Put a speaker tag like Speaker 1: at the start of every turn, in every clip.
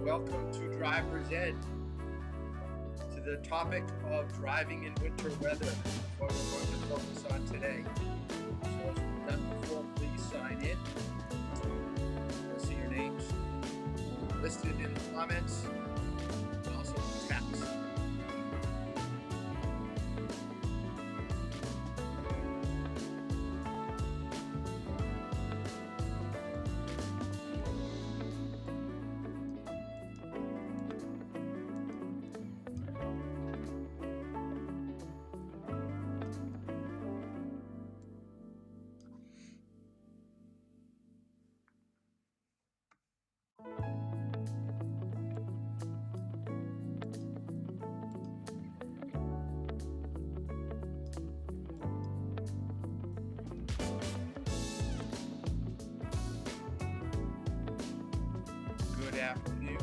Speaker 1: Welcome to Driver's Ed, to the topic of driving in winter weather. That's what we're going to focus on today. So as we've done before, please sign in. You'll see your names listed in the comments and also the text. Good afternoon.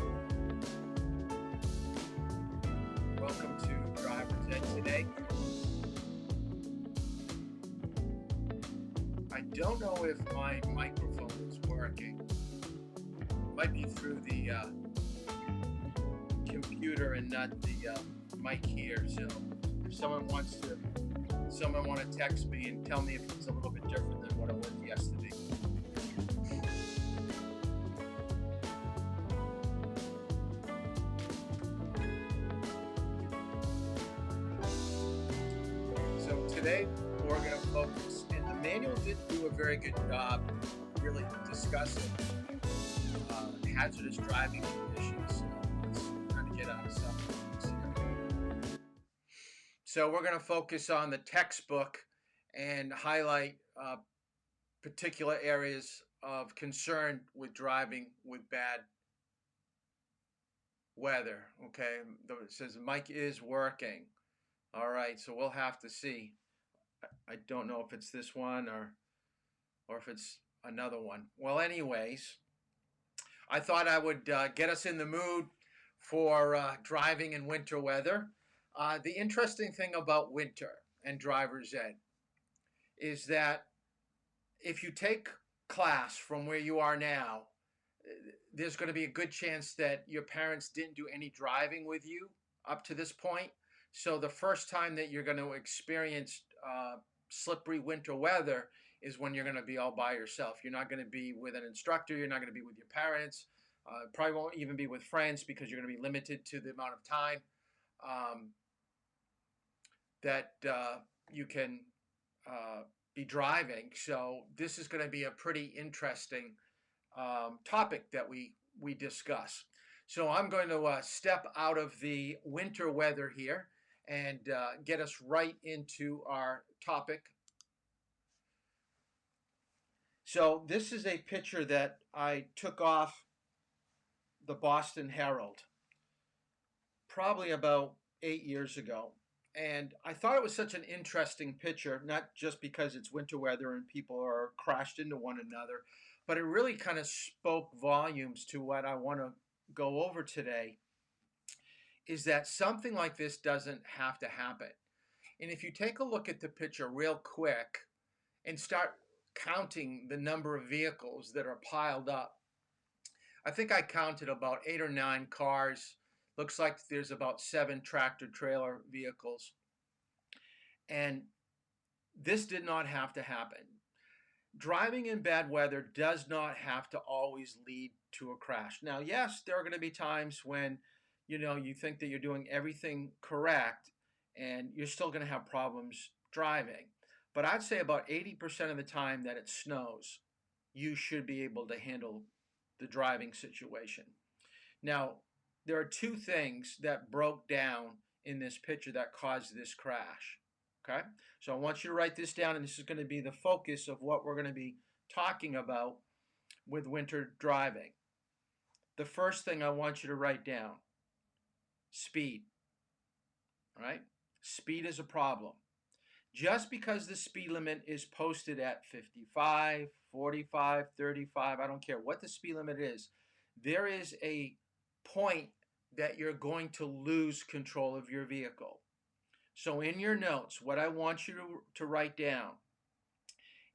Speaker 1: Welcome to Driver's Ed today. I don't know if my microphone is working. It might be through the computer and not the mic here. So if someone want to text me and tell me if it's a little bit different than what it was yesterday. So today we're going to focus, and the manual didn't do a very good job really discussing hazardous driving conditions. So let's kind of get out of some here. So we're going to focus on the textbook and highlight particular areas of concern with driving with bad weather. Okay, it says mic is working. All right, so we'll have to see. I don't know if it's this one or if it's another one. Well, anyways, I thought I would get us in the mood for driving in winter weather. The interesting thing about winter and driver's ed is that if you take class from where you are now, there's going to be a good chance that your parents didn't do any driving with you up to this point. So the first time that you're going to experience slippery winter weather is when you're going to be all by yourself. You're not going to be with an instructor. You're not going to be with your parents. Probably won't even be with friends because you're going to be limited to the amount of time that you can be driving. So this is going to be a pretty interesting topic that we discuss. So I'm going to step out of the winter weather here and get us right into our topic. So this is a picture that I took off the Boston Herald probably about 8 years ago. And I thought it was such an interesting picture, not just because it's winter weather and people are crashed into one another, but it really kind of spoke volumes to what I want to go over today, is that something like this doesn't have to happen. And if you take a look at the picture real quick and start counting the number of vehicles that are piled up, I think I counted about 8 or 9 cars. Looks like there's about 7 tractor trailer vehicles. And this did not have to happen. Driving in bad weather does not have to always lead to a crash. Now, yes, there are going to be times when you think that you're doing everything correct and you're still going to have problems driving. But I'd say about 80% of the time that it snows, you should be able to handle the driving situation. Now, there are 2 things that broke down in this picture that caused this crash. Okay, so I want you to write this down, and this is going to be the focus of what we're going to be talking about with winter driving. The first thing I want you to write down: speed. All right, speed is a problem. Just because the speed limit is posted at 55, 45, 35, I don't care what the speed limit is, there is a point that you're going to lose control of your vehicle. So in your notes, what I want you to write down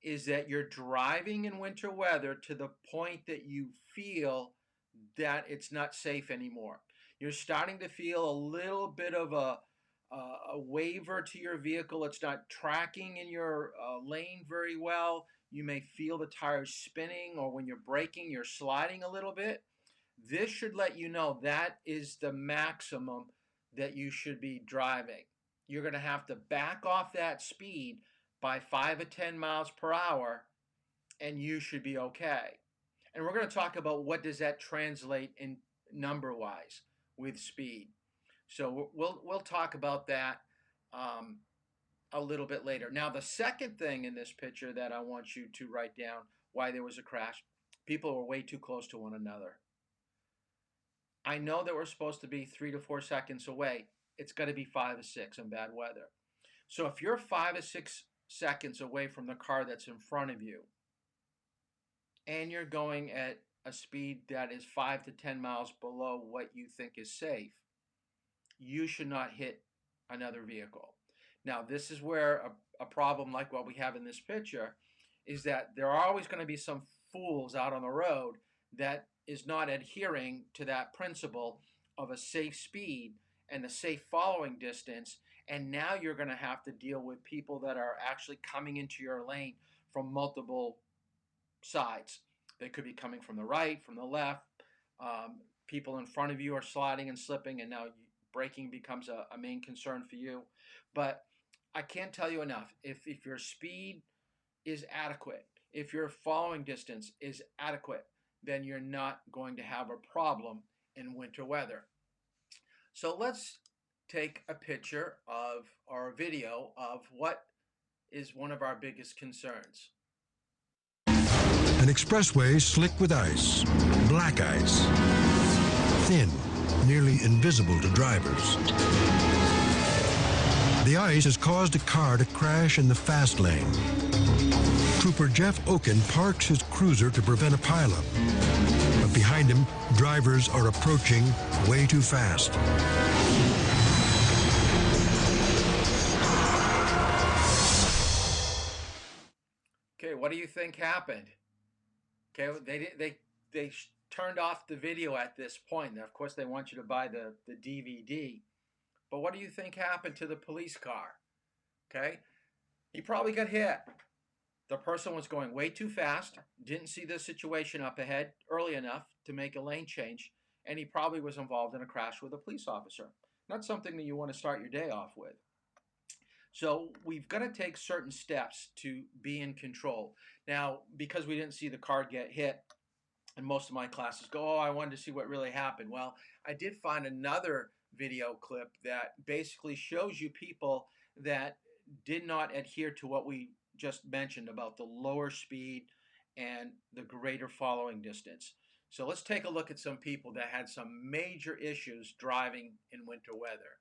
Speaker 1: is that you're driving in winter weather to the point that you feel that it's not safe anymore. You're starting to feel a little bit of a waver to your vehicle. It's not tracking in your lane very well. You may feel the tires spinning, or when you're braking, you're sliding a little bit. This should let you know that is the maximum that you should be driving. You're going to have to back off that speed by 5 or 10 miles per hour, and you should be okay. And we're going to talk about what does that translate in number-wise with speed. So we'll talk about that a little bit later. Now, the second thing in this picture that I want you to write down why there was a crash, people were way too close to one another. I know that we're supposed to be 3 to 4 seconds away. It's got to be 5 or 6 in bad weather. So if you're 5 or 6 seconds away from the car that's in front of you, and you're going at a speed that is 5 to 10 miles below what you think is safe, you should not hit another vehicle. Now, this is where a problem like what we have in this picture is that there are always going to be some fools out on the road that is not adhering to that principle of a safe speed and a safe following distance, and now you're going to have to deal with people that are actually coming into your lane from multiple sides. They could be coming from the right, from the left. People in front of you are sliding and slipping, and now braking becomes a main concern for you. But I can't tell you enough. If your speed is adequate, if your following distance is adequate, then you're not going to have a problem in winter weather. So let's take a picture of or a video of what is one of our biggest concerns.
Speaker 2: An expressway slick with ice, black ice, thin, nearly invisible to drivers. The ice has caused a car to crash in the fast lane. Trooper Jeff Oken parks his cruiser to prevent a pileup. But behind him, drivers are approaching way too fast.
Speaker 1: Okay, what do you think happened? Okay, they turned off the video at this point. Now, of course, they want you to buy the DVD. But what do you think happened to the police car? Okay, he probably got hit. The person was going way too fast, didn't see the situation up ahead early enough to make a lane change, and he probably was involved in a crash with a police officer. Not something that you want to start your day off with. So we've got to take certain steps to be in control. Now, because we didn't see the car get hit, and most of my classes go, oh, I wanted to see what really happened. Well, I did find another video clip that basically shows you people that did not adhere to what we just mentioned about the lower speed and the greater following distance. So let's take a look at some people that had some major issues driving in winter weather.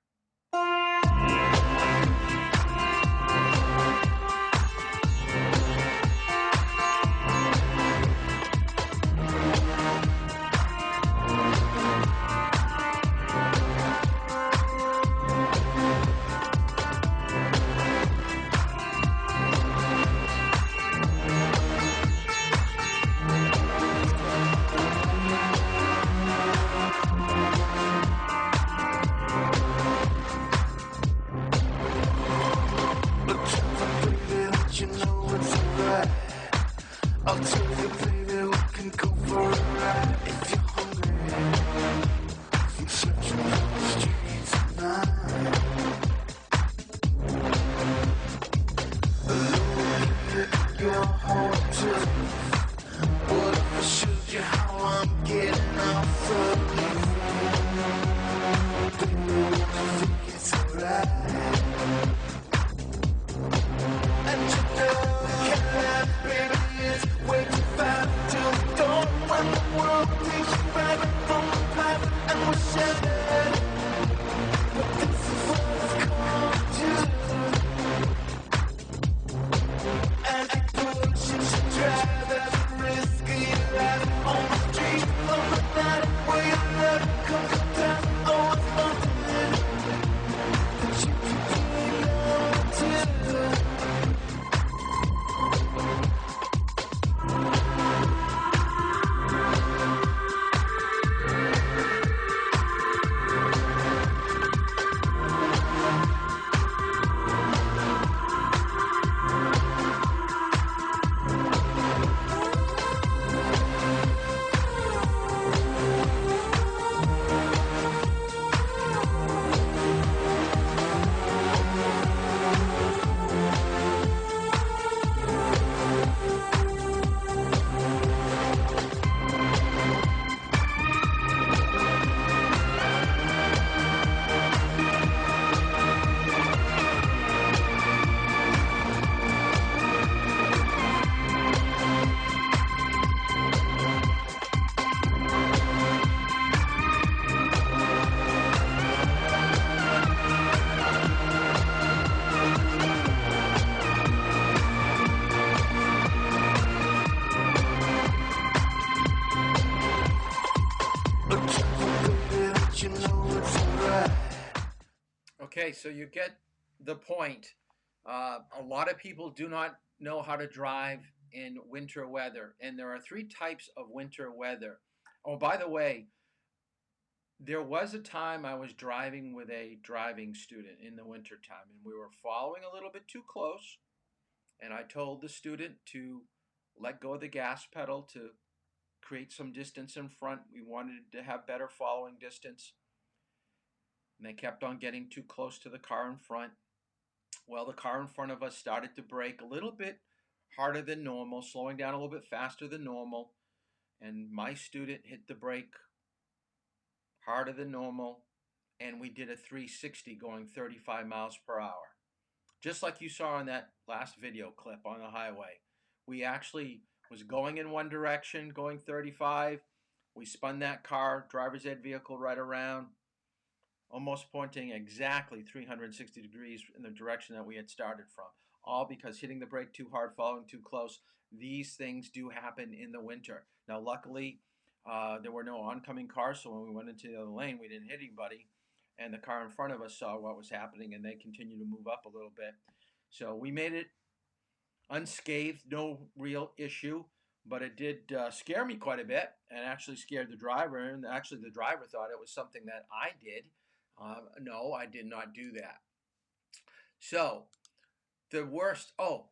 Speaker 3: I'll tell you, baby, we can go for a ride if you're hungry. I'm searching for the streets tonight. Look at your hotel. What if I showed you how I'm getting off of you? Baby, I think it's alright. And you know, can't baby. Way too fast till the dawn when the world takes you back from the past and we're shattered. But this is what it's come to. And I push and you drive at the risk of your life on the street of the night where
Speaker 1: Okay, so you get the point. A lot of people do not know how to drive in winter weather, and there are three types of winter weather. Oh, by the way, there was a time I was driving with a driving student in the wintertime, and we were following a little bit too close. And I told the student to let go of the gas pedal to create some distance in front. We wanted to have better following distance. And they kept on getting too close to the car in front. Well, the car in front of us started to brake a little bit harder than normal, slowing down a little bit faster than normal. And my student hit the brake harder than normal. And we did a 360 going 35 miles per hour. Just like you saw in that last video clip on the highway. We actually was going in one direction, going 35. We spun that car, driver's ed vehicle right around, almost pointing exactly 360 degrees in the direction that we had started from. All because hitting the brake too hard, following too close. These things do happen in the winter. Now, luckily, there were no oncoming cars, so when we went into the other lane, we didn't hit anybody. And the car in front of us saw what was happening, and they continued to move up a little bit. So we made it unscathed, no real issue, but it did scare me quite a bit, and actually scared the driver. And actually, the driver thought it was something that I did. No, I did not do that. So the worst. Oh,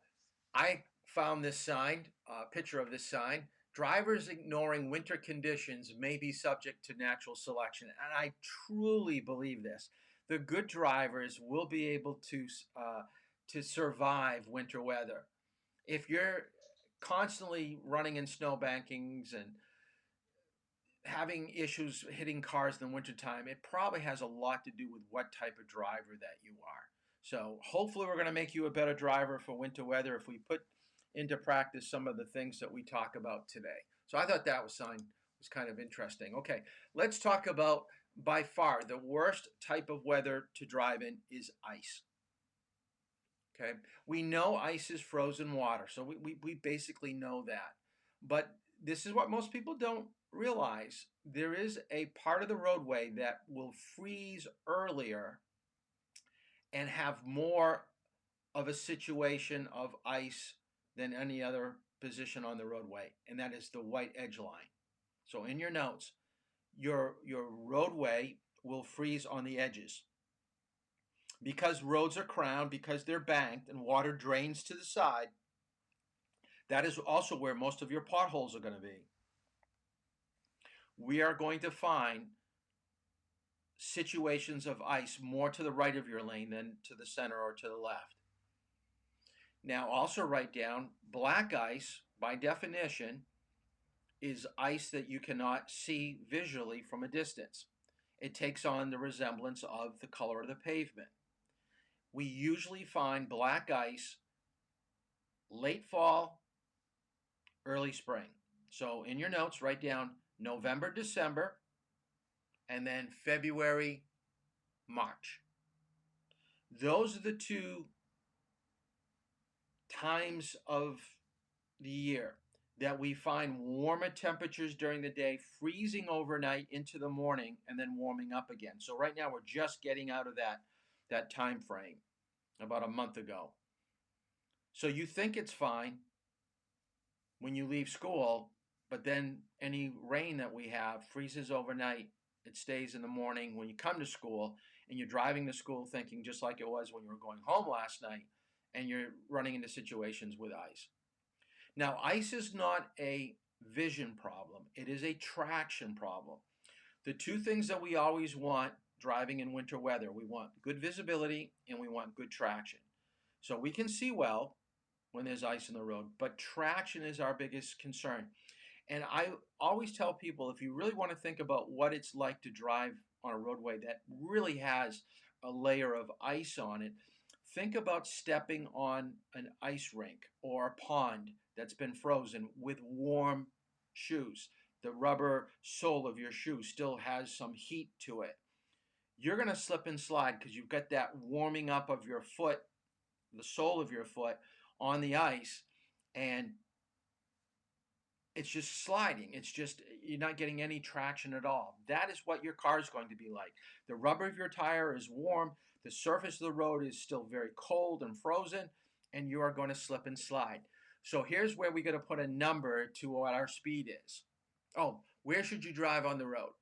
Speaker 1: I found this sign, picture of this sign. Drivers ignoring winter conditions may be subject to natural selection. And I truly believe this. The good drivers will be able to survive winter weather. If you're constantly running in snow bankings and having issues hitting cars in the wintertime, it probably has a lot to do with what type of driver that you are. So hopefully we're going to make you a better driver for winter weather if we put into practice some of the things that we talk about today. So I thought that was kind of interesting. Okay, let's talk about by far the worst type of weather to drive in is ice. Okay, we know ice is frozen water, so we basically know that. But this is what most people don't realize. There is a part of the roadway that will freeze earlier and have more of a situation of ice than any other position on the roadway, and that is the white edge line. So in your notes, your roadway will freeze on the edges. Because roads are crowned, because they're banked and water drains to the side, that is also where most of your potholes are going to be. We are going to find situations of ice more to the right of your lane than to the center or to the left. Now, also write down black ice, by definition, is ice that you cannot see visually from a distance. It takes on the resemblance of the color of the pavement. We usually find black ice late fall, early spring. So in your notes, write down November, December, and then February, March. Those are the two times of the year that we find warmer temperatures during the day, freezing overnight into the morning, and then warming up again. So right now we're just getting out of that time frame about a month ago. So you think it's fine when you leave school, but then any rain that we have freezes overnight. It stays in the morning when you come to school, and you're driving to school thinking just like it was when you were going home last night, and you're running into situations with ice. Now, ice is not a vision problem. It is a traction problem. The two things that we always want driving in winter weather, we want good visibility and we want good traction. So we can see well when there's ice in the road, but traction is our biggest concern. And I always tell people, if you really want to think about what it's like to drive on a roadway that really has a layer of ice on it, think about stepping on an ice rink or a pond that's been frozen with warm shoes. The rubber sole of your shoe still has some heat to it. You're going to slip and slide because you've got that warming up of your foot, the sole of your foot on the ice, and it's just sliding. It's just, you're not getting any traction at all. That is what your car is going to be like. The rubber of your tire is warm. The surface of the road is still very cold and frozen, and you are going to slip and slide. So here's where we're going to put a number to what our speed is. Oh, where should you drive on the road?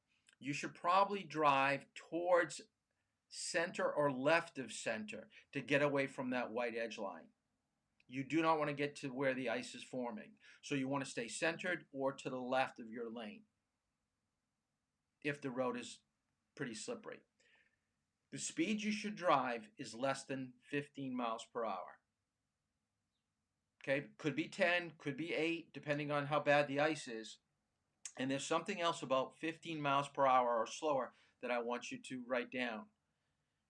Speaker 1: You should probably drive towards center or left of center to get away from that white edge line. You do not want to get to where the ice is forming. So you want to stay centered or to the left of your lane if the road is pretty slippery. The speed you should drive is less than 15 miles per hour. Okay, could be 10, could be 8, depending on how bad the ice is. And there's something else about 15 miles per hour or slower that I want you to write down.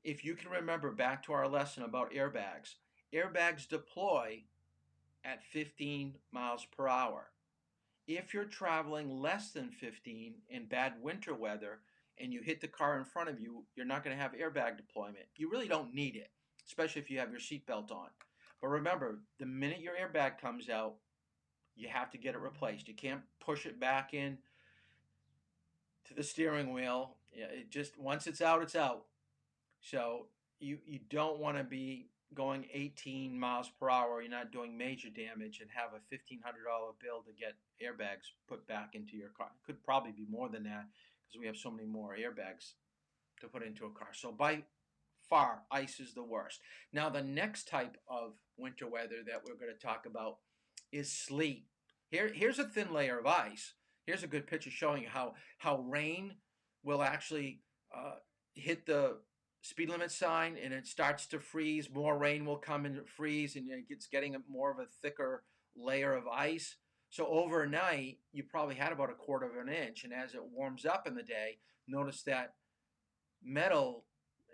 Speaker 1: If you can remember back to our lesson about airbags, airbags deploy at 15 miles per hour. If you're traveling less than 15 in bad winter weather and you hit the car in front of you, you're not going to have airbag deployment. You really don't need it, especially if you have your seatbelt on. But remember, the minute your airbag comes out, you have to get it replaced. You can't push it back in to the steering wheel. It just, once it's out, it's out. So you don't want to be going 18 miles per hour. You're not doing major damage and have a $1,500 bill to get airbags put back into your car. It could probably be more than that because we have so many more airbags to put into a car. So by far, ice is the worst. Now, the next type of winter weather that we're going to talk about is sleet. Here's a thin layer of ice. Here's a good picture showing you how rain will actually hit the speed limit sign and it starts to freeze. More rain will come and freeze, and it's getting more of a thicker layer of ice. So overnight, you probably had about 1/4 of an inch, and as it warms up in the day, notice that metal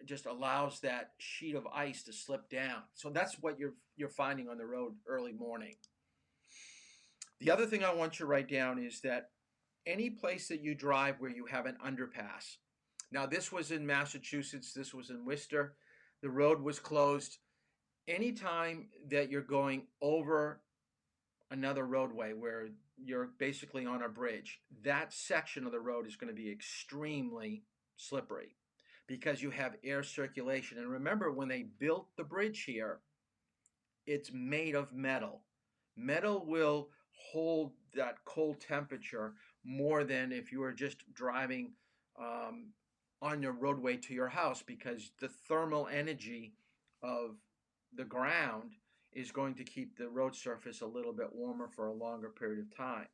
Speaker 1: just allows that sheet of ice to slip down. So that's what you're finding on the road early morning. The other thing I want you to write down is that any place that you drive where you have an underpass. Now, this was in Massachusetts. This was in Worcester. The road was closed. Anytime that you're going over another roadway where you're basically on a bridge, that section of the road is going to be extremely slippery because you have air circulation. And remember, when they built the bridge here, it's made of metal. Metal will hold that cold temperature more than if you were just driving on your roadway to your house, because the thermal energy of the ground is going to keep the road surface a little bit warmer for a longer period of time.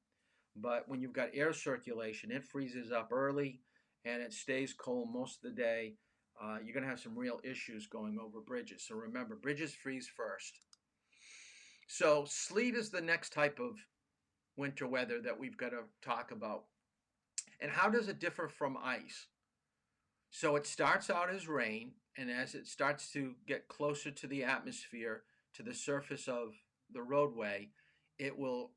Speaker 1: But when you've got air circulation, it freezes up early and it stays cold most of the day. You're going to have some real issues going over bridges. So remember, bridges freeze first. So sleet is the next type of winter weather that we've got to talk about. And how does it differ from ice? So it starts out as rain, and as it starts to get closer to the atmosphere, to the surface of the roadway, it will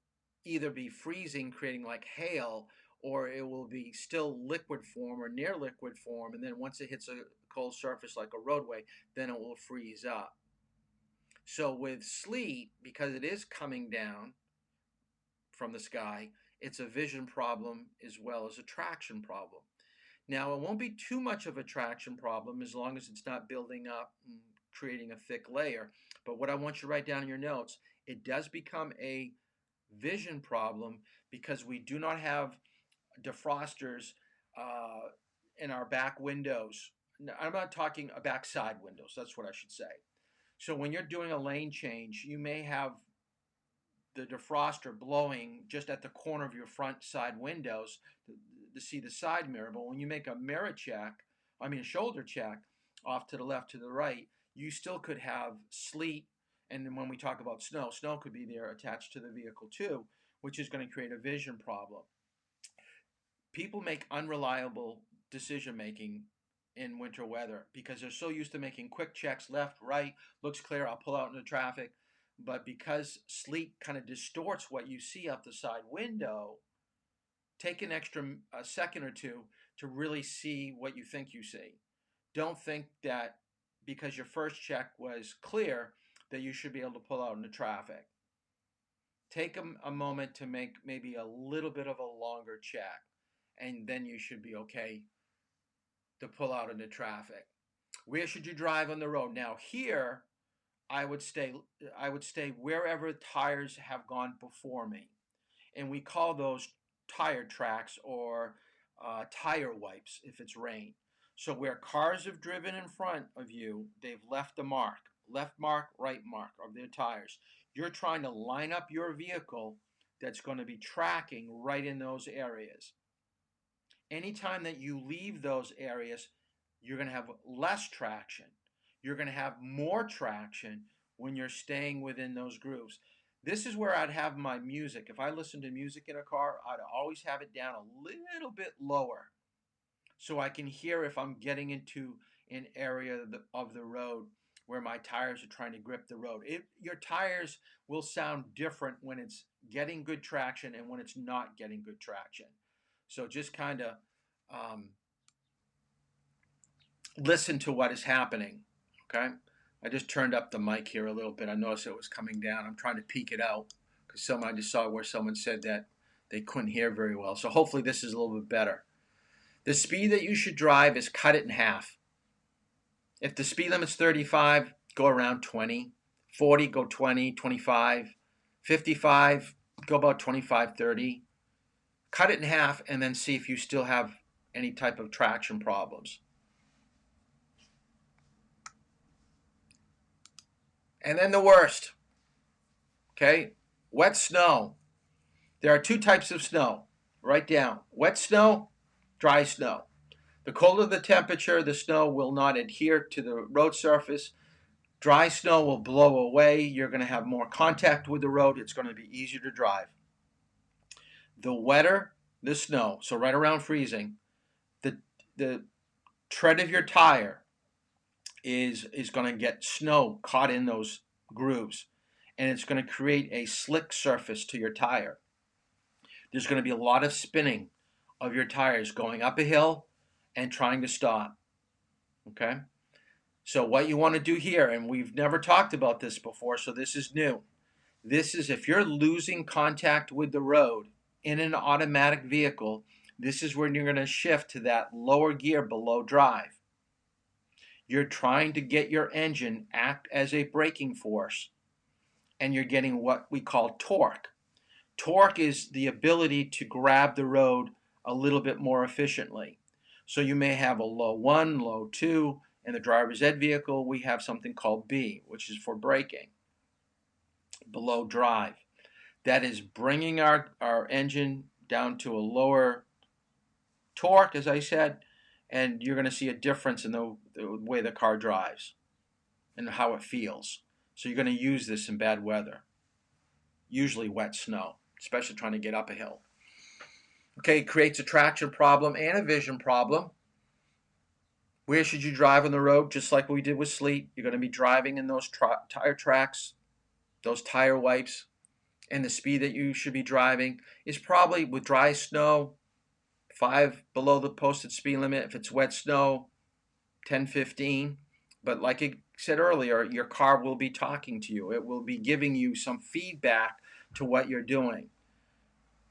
Speaker 1: either be freezing, creating like hail, or it will be still liquid form or near liquid form, and then once it hits a cold surface like a roadway, then it will freeze up. So with sleet, because it is coming down from the sky, it's a vision problem as well as a traction problem. Now, it won't be too much of a traction problem as long as it's not building up and creating a thick layer. But what I want you to write down in your notes, it does become a vision problem because we do not have defrosters in our back windows. I'm not talking back side windows. That's what I should say. So when you're doing a lane change, you may have the defroster blowing just at the corner of your front side windows to see the side mirror. But when you make a shoulder check off to the left, to the right, you still could have sleet. And then when we talk about snow, snow could be there attached to the vehicle too, which is going to create a vision problem. People make unreliable decision making in winter weather because they're so used to making quick checks, left, right, looks clear, I'll pull out into traffic. But because sleet kind of distorts what you see out the side window, take an extra second or two to really see what you think you see. Don't think that because your first check was clear that you should be able to pull out into traffic. Take a moment to make maybe a little bit of a longer check, and then you should be okay to pull out into traffic. Where should you drive on the road? Now here, I would stay I would stay wherever tires have gone before me. And we call those tire tracks or tire wipes if it's rain. So where cars have driven in front of you, they've left a mark, left mark, right mark of their tires. You're trying to line up your vehicle that's going to be tracking right in those areas. Anytime that you leave those areas, you're going to have less traction. You're going to have more traction when you're staying within those grooves. This is where I'd have my music. If I listen to music in a car, I'd always have it down a little bit lower so I can hear if I'm getting into an area of the road where my tires are trying to grip the road. Your tires will sound different when it's getting good traction and when it's not getting good traction. So just kind of um, listen to what is happening. Okay. I just turned up the mic here a little bit. I noticed it was coming down. I'm trying to peek it out because I just saw where someone said that they couldn't hear very well. So hopefully this is a little bit better. The speed that you should drive is cut it in half. If the speed limit's 35, go around 20. 40, go 20, 25. 55, go about 25, 30. Cut it in half and then see if you still have any type of traction problems. And then the worst, okay? Wet snow. There are two types of snow. Write down. Wet snow, dry snow. The colder the temperature, the snow will not adhere to the road surface. Dry snow will blow away. You're going to have more contact with the road. It's going to be easier to drive. The wetter the snow, so right around freezing, the tread of your tire is going to get snow caught in those grooves, and it's going to create a slick surface to your tire. There's going to be a lot of spinning of your tires going up a hill and trying to stop. Okay? So what you want to do here, and we've never talked about this before, so this is new. This is if you're losing contact with the road in an automatic vehicle, this is when you're going to shift to that lower gear below drive. You're trying to get your engine act as a braking force, and you're getting what we call torque. Torque is the ability to grab the road a little bit more efficiently. So you may have a low 1, low 2. In the driver's ed vehicle, we have something called B, which is for braking. Below drive. That is bringing our engine down to a lower torque, as I said, and you're going to see a difference in the way the car drives and how it feels. So you're going to use this in bad weather, usually wet snow, especially trying to get up a hill. Okay, it creates a traction problem and a vision problem. Where should you drive on the road? Just like we did with sleet, you're going to be driving in those tire tracks, those tire wipes, and the speed that you should be driving is probably with dry snow, 5 below the posted speed limit. If it's wet snow, 10, 15. But like I said earlier, your car will be talking to you. It will be giving you some feedback to what you're doing.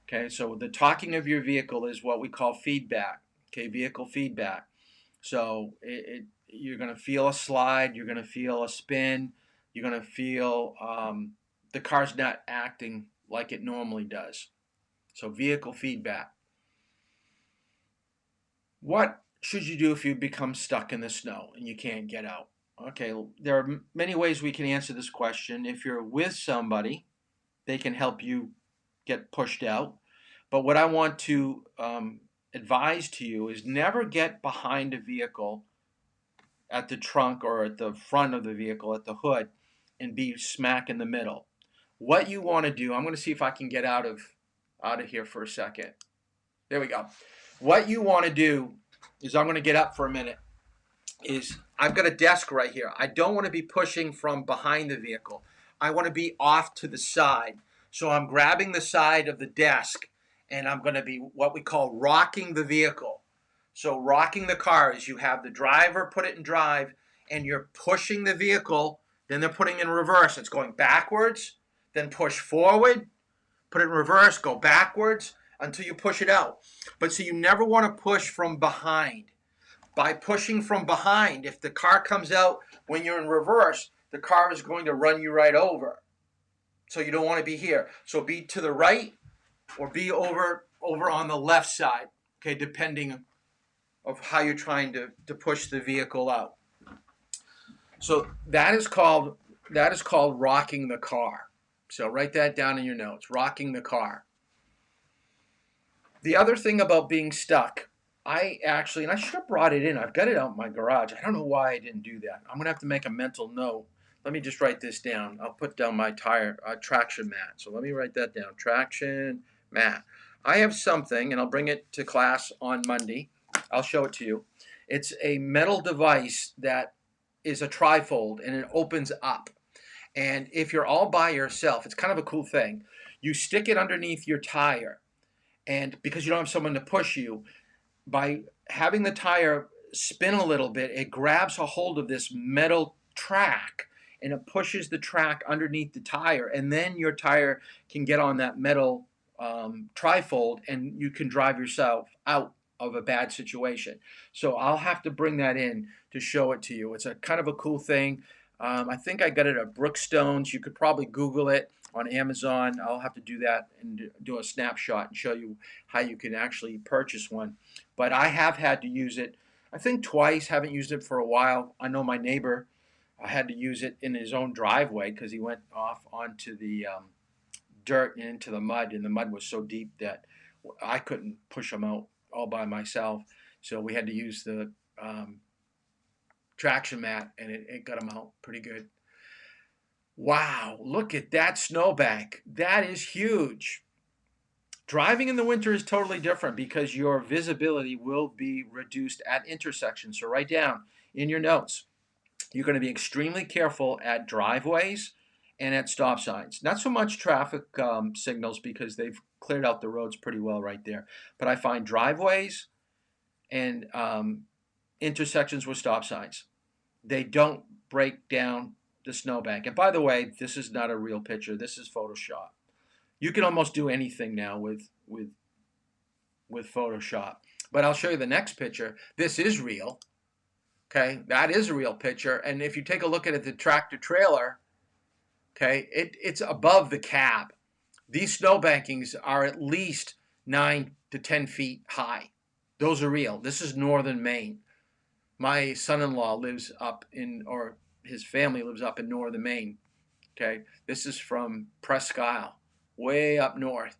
Speaker 1: Okay, so the talking of your vehicle is what we call feedback. Okay, vehicle feedback. So you're going to feel a slide, you're going to feel a spin, you're going to feel the car's not acting like it normally does. So vehicle feedback. What should you do if you become stuck in the snow and you can't get out? Okay, there are many ways we can answer this question. If you're with somebody, they can help you get pushed out. But what I want to advise to you is never get behind a vehicle at the trunk or at the front of the vehicle, at the hood, and be smack in the middle. What you want to do, I'm going to see if I can get out of here for a second. There we go. What you want to do is, I'm going to get up for a minute, is I've got a desk right here. I don't want to be pushing from behind the vehicle. I want to be off to the side. So I'm grabbing the side of the desk, and I'm going to be what we call rocking the vehicle. So rocking the car is you have the driver put it in drive, and you're pushing the vehicle, then they're putting in reverse. It's going backwards, then push forward, put it in reverse, go backwards until you push it out. But so you never want to push from behind. by pushing from behind. If the car comes out when you're in reverse, the car is going to run you right over. So you don't want to be here. So be to the right or be over on the left side, okay, depending of how you're trying to push the vehicle out. So that is called rocking the car. So write that down in your notes, rocking the car. The other thing about being stuck, I should have brought it in. I've got it out in my garage. I don't know why I didn't do that. I'm going to have to make a mental note. Let me just write this down. I'll put down my tire traction mat. So let me write that down. Traction mat. I have something, and I'll bring it to class on Monday. I'll show it to you. It's a metal device that is a trifold, and it opens up. And if you're all by yourself, it's kind of a cool thing. You stick it underneath your tire, and because you don't have someone to push you, by having the tire spin a little bit, it grabs a hold of this metal track and it pushes the track underneath the tire, and then your tire can get on that metal trifold and you can drive yourself out of a bad situation. So I'll have to bring that in to show it to you. It's a kind of a cool thing. I think I got it at Brookstones. You could probably Google it on Amazon. I'll have to do that and do a snapshot and show you how you can actually purchase one. But I have had to use it, I think twice. Haven't used it for a while. I know my neighbor had to use it in his own driveway because he went off onto the dirt and into the mud, and the mud was so deep that I couldn't push him out all by myself. So we had to use the traction mat, and it got him out pretty good. Wow, look at that snowbank. That is huge. Driving in the winter is totally different because your visibility will be reduced at intersections. So write down in your notes, you're going to be extremely careful at driveways and at stop signs. Not so much traffic signals because they've cleared out the roads pretty well right there. But I find driveways and intersections with stop signs, they don't break down the snowbank. And by the way, this is not a real picture. This is Photoshop. You can almost do anything now with Photoshop. But I'll show you the next picture. This is real. Okay, that is a real picture. And if you take a look at it, the tractor trailer, okay, it's above the cab. These snowbankings are at least 9 to 10 feet high. Those are real. This is northern Maine. My son-in-law lives up in, or his family lives up in northern Maine. Okay, this is from Presque Isle, way up north.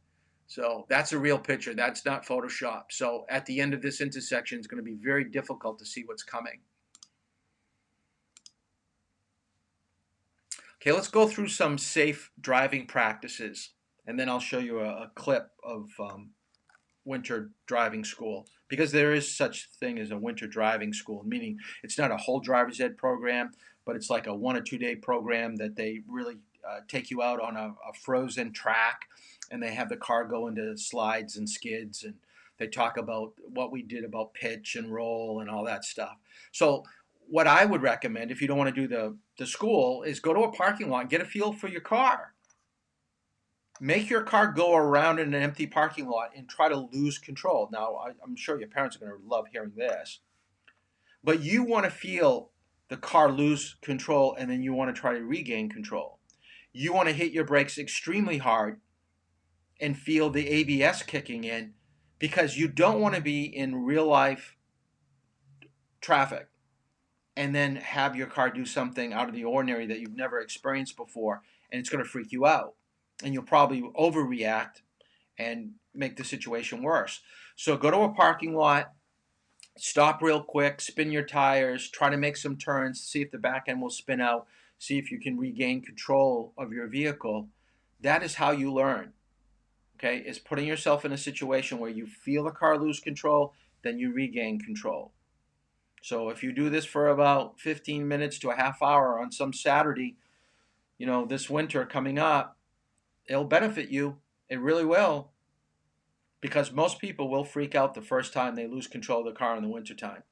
Speaker 1: So that's a real picture. That's not Photoshop. So at the end of this intersection, it's going to be very difficult to see what's coming. Okay, let's go through some safe driving practices, and then I'll show you a clip of winter driving school, because there is such thing as a winter driving school, meaning it's not a whole driver's ed program, but it's like a 1 or 2 day program that they really take you out on a frozen track, and they have the car go into slides and skids, and they talk about what we did about pitch and roll and all that stuff. So what I would recommend, if you don't want to do the school, is go to a parking lot and get a feel for your car. Make your car go around in an empty parking lot and try to lose control. Now, I'm sure your parents are going to love hearing this, but you want to feel the car lose control, and then you want to try to regain control. You want to hit your brakes extremely hard and feel the ABS kicking in, because you don't want to be in real life traffic and then have your car do something out of the ordinary that you've never experienced before, and it's going to freak you out. And you'll probably overreact and make the situation worse. So go to a parking lot, stop real quick, spin your tires, try to make some turns, see if the back end will spin out, see if you can regain control of your vehicle. That is how you learn. Okay, is putting yourself in a situation where you feel the car lose control, then you regain control. So if you do this for about 15 minutes to a half hour on some Saturday, this winter coming up, it'll benefit you. It really will. Because most people will freak out the first time they lose control of the car in the wintertime.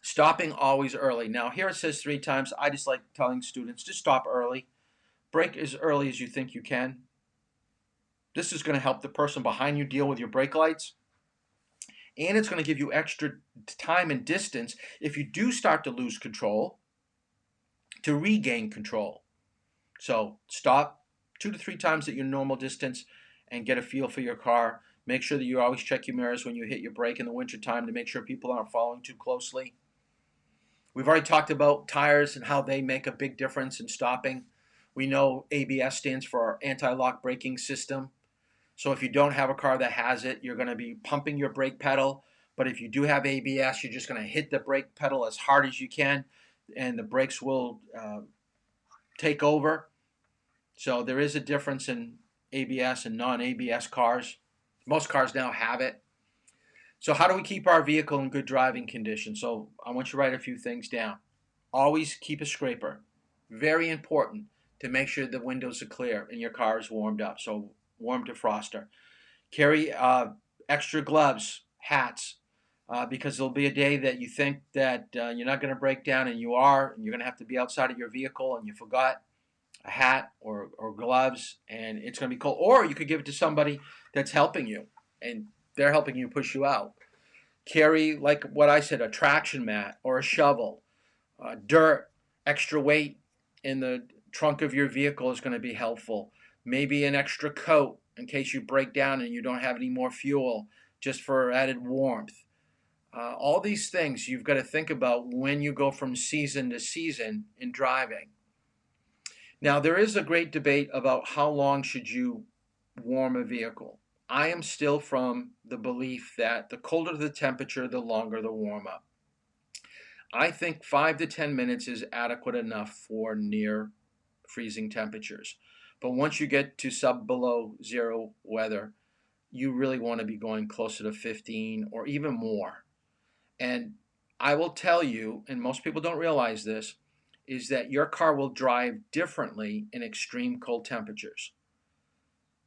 Speaker 1: Stopping always early. Now here it says 3 times. I just like telling students, just stop early. Brake as early as you think you can. This is going to help the person behind you deal with your brake lights. and it's going to give you extra time and distance if you do start to lose control to regain control. So stop 2 to 3 times at your normal distance and get a feel for your car. Make sure that you always check your mirrors when you hit your brake in the wintertime to make sure people aren't following too closely. We've already talked about tires and how they make a big difference in stopping. We know ABS stands for anti-lock braking system. So if you don't have a car that has it, you're going to be pumping your brake pedal. But if you do have ABS, you're just going to hit the brake pedal as hard as you can, and the brakes will take over. So there is a difference in ABS and non-ABS cars. Most cars now have it. So how do we keep our vehicle in good driving condition? So I want you to write a few things down. Always keep a scraper. Very important to make sure the windows are clear and your car is warmed up. So warm defroster. Carry extra gloves, hats, because there'll be a day that you think that you're not going to break down, and you are, and you're going to have to be outside of your vehicle and you forgot a hat or gloves, and it's going to be cold. Or you could give it to somebody that's helping you, and they're helping you push you out. Carry, like what I said, a traction mat or a shovel. Dirt, extra weight in the trunk of your vehicle is going to be helpful. Maybe an extra coat in case you break down and you don't have any more fuel, just for added warmth. All these things you've got to think about when you go from season to season in driving. Now, there is a great debate about how long should you warm a vehicle. I am still from the belief that the colder the temperature, the longer the warm up. I think 5 to 10 minutes is adequate enough for near freezing temperatures. But once you get to below zero weather, you really want to be going closer to 15 or even more. And I will tell you, and most people don't realize this, is that your car will drive differently in extreme cold temperatures.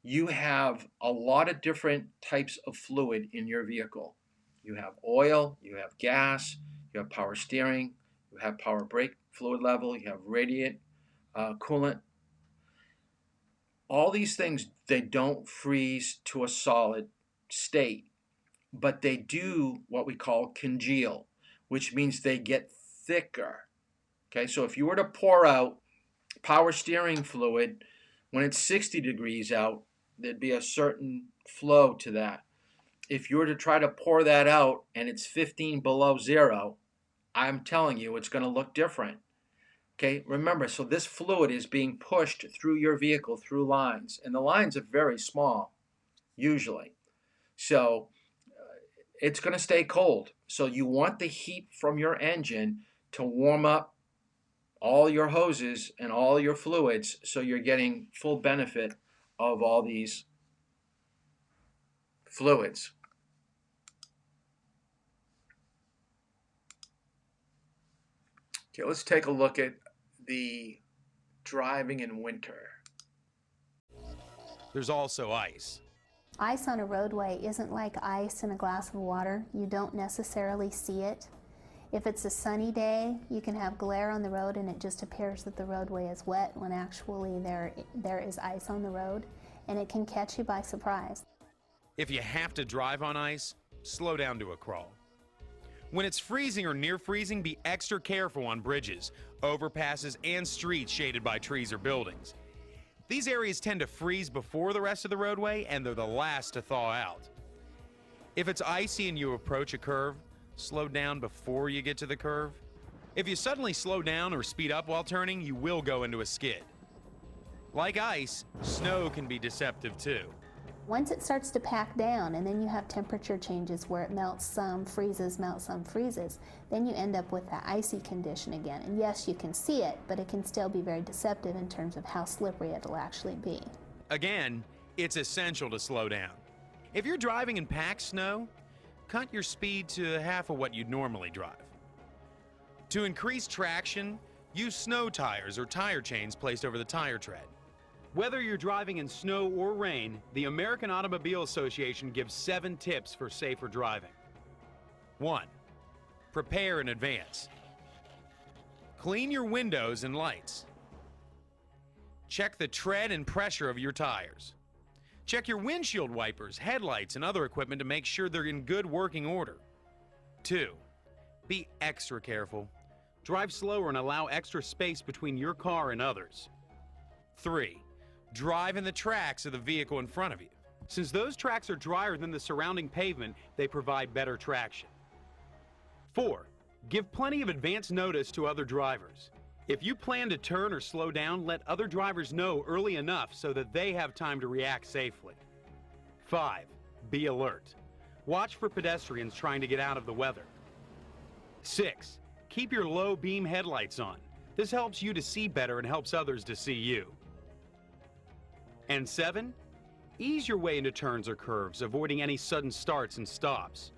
Speaker 1: You have a lot of different types of fluid in your vehicle. You have oil, you have gas, you have power steering, you have power brake fluid level, you have radiant coolant. All these things, they don't freeze to a solid state, but they do what we call congeal, which means they get thicker. Okay, so if you were to pour out power steering fluid when it's 60 degrees out, there'd be a certain flow to that. If you were to try to pour that out and it's 15 below zero, I'm telling you it's going to look different. Okay, remember, so this fluid is being pushed through your vehicle through lines, and the lines are very small, usually. So it's going to stay cold. So you want the heat from your engine to warm up all your hoses and all your fluids, so you're getting full benefit of all these fluids. Okay, let's take a look at the driving in winter.
Speaker 4: There's also ice.
Speaker 5: Ice on a roadway isn't like ice in a glass of water. You don't necessarily see it. If it's a sunny day, you can have glare on the road and it just appears that the roadway is wet when actually there is ice on the road, and it can catch you by surprise.
Speaker 4: If you have to drive on ice, slow down to a crawl. When it's freezing or near freezing, be extra careful on bridges, overpasses, and streets shaded by trees or buildings. These areas tend to freeze before the rest of the roadway, and they're the last to thaw out. If it's icy and you approach a curve, slow down before you get to the curve. If you suddenly slow down or speed up while turning, you will go into a skid. Like ice, snow can be deceptive too.
Speaker 5: Once it starts to pack down and then you have temperature changes where it melts some, freezes, melts some, freezes, then you end up with that icy condition again. And yes, you can see it, but it can still be very deceptive in terms of how slippery it'll actually be.
Speaker 4: Again, it's essential to slow down. If you're driving in packed snow, cut your speed to half of what you'd normally drive. To increase traction, use snow tires or tire chains placed over the tire tread.
Speaker 6: Whether you're driving in snow or rain, the American Automobile Association gives 7 tips for safer driving.
Speaker 4: 1. Prepare in advance. Clean your windows and lights. Check the tread and pressure of your tires. Check your windshield wipers, headlights, and other equipment to make sure they're in good working order. 2. Be extra careful. Drive slower and allow extra space between your car and others. 3. Drive in the tracks of the vehicle in front of you. Since those tracks are drier than the surrounding pavement, they provide better traction. 4. Give plenty of advance notice to other drivers. If you plan to turn or slow down, let other drivers know early enough so that they have time to react safely. 5. Be alert. Watch for pedestrians trying to get out of the weather. 6. Keep your low beam headlights on. This helps you to see better and helps others to see you. And 7. Ease your way into turns or curves, avoiding any sudden starts and stops.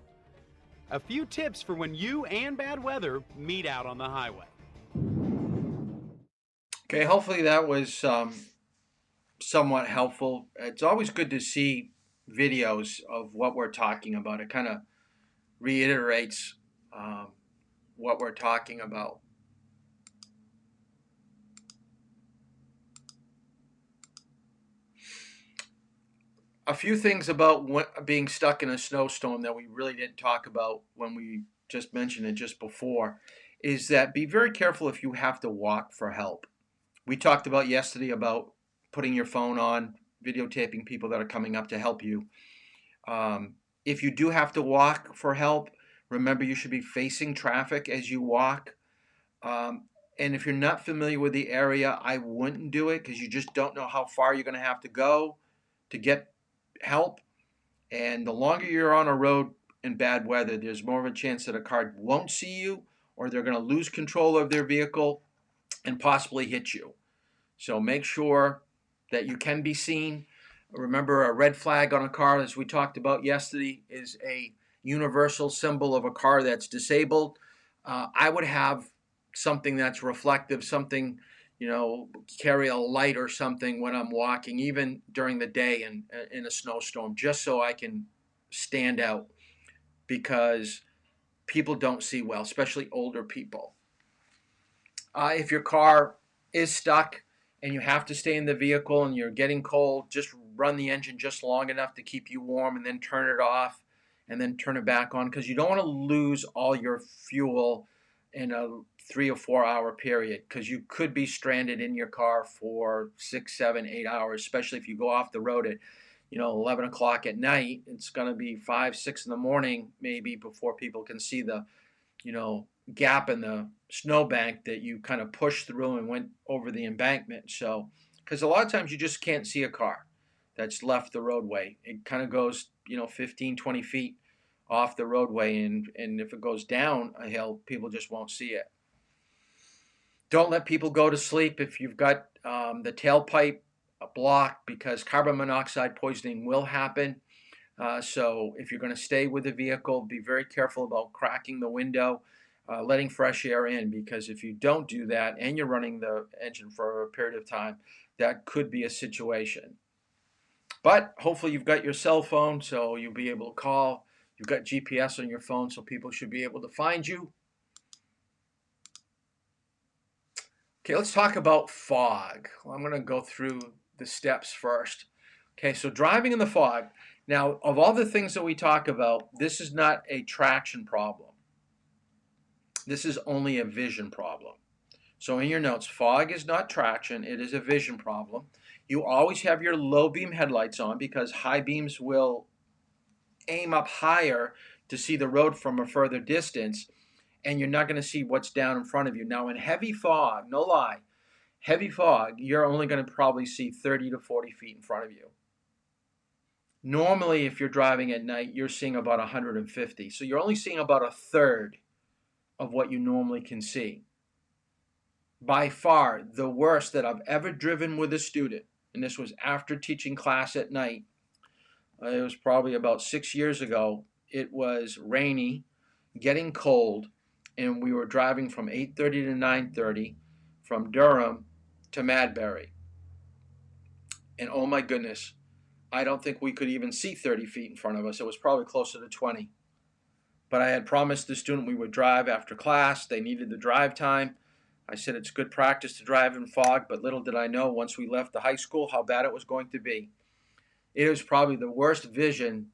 Speaker 4: A few tips for when you and bad weather meet out on the highway.
Speaker 1: Okay, hopefully that was somewhat helpful. It's always good to see videos of what we're talking about. It kind of reiterates what we're talking about. A few things about being stuck in a snowstorm that we really didn't talk about when we just mentioned it just before is that be very careful if you have to walk for help. We talked about yesterday about putting your phone on, videotaping people that are coming up to help you. If you do have to walk for help, remember you should be facing traffic as you walk. And if you're not familiar with the area, I wouldn't do it because you just don't know how far you're going to have to go to get help. And the longer you're on a road in bad weather, there's more of a chance that a car won't see you or they're going to lose control of their vehicle and possibly hit you. So make sure that you can be seen. Remember, a red flag on a car, as we talked about yesterday, is a universal symbol of a car that's disabled. I would have something that's reflective, something, carry a light or something when I'm walking, even during the day in a snowstorm, just so I can stand out, because people don't see well, especially older people. If your car is stuck and you have to stay in the vehicle and you're getting cold, just run the engine just long enough to keep you warm and then turn it off and then turn it back on, because you don't want to lose all your fuel in a 3 or 4 hour period, because you could be stranded in your car for 6, 7, 8 hours, especially if you go off the road at 11 o'clock at night. It's going to be 5, 6 in the morning maybe before people can see the gap in the snowbank that you kind of pushed through and went over the embankment. So, because a lot of times you just can't see a car that's left the roadway. It kind of goes 15, 20 feet off the roadway, and if it goes down a hill, people just won't see it. Don't let people go to sleep if you've got the tailpipe blocked, because carbon monoxide poisoning will happen. So if you're going to stay with the vehicle, be very careful about cracking the window, letting fresh air in, because if you don't do that and you're running the engine for a period of time, that could be a situation. But hopefully you've got your cell phone, so you'll be able to call. You've got GPS on your phone, so people should be able to find you. Okay, let's talk about fog. Well, I'm going to go through the steps first. Okay, so driving in the fog. Now, of all the things that we talk about, this is not a traction problem. This is only a vision problem. So in your notes, fog is not traction, it is a vision problem. You always have your low beam headlights on, because high beams will aim up higher to see the road from a further distance, and you're not going to see what's down in front of you. Now in heavy fog, no lie, heavy fog, you're only going to probably see 30 to 40 feet in front of you. Normally, if you're driving at night, you're seeing about 150. So you're only seeing about a third of what you normally can see. By far, the worst that I've ever driven with a student, and this was after teaching class at night, it was probably about 6 years ago. It was rainy, getting cold, and we were driving from 8:30 to 9:30 from Durham to Madbury. And oh my goodness, I don't think we could even see 30 feet in front of us. It was probably closer to 20. But I had promised the student we would drive after class. They needed the drive time. I said it's good practice to drive in fog, but little did I know once we left the high school how bad it was going to be. It was probably the worst vision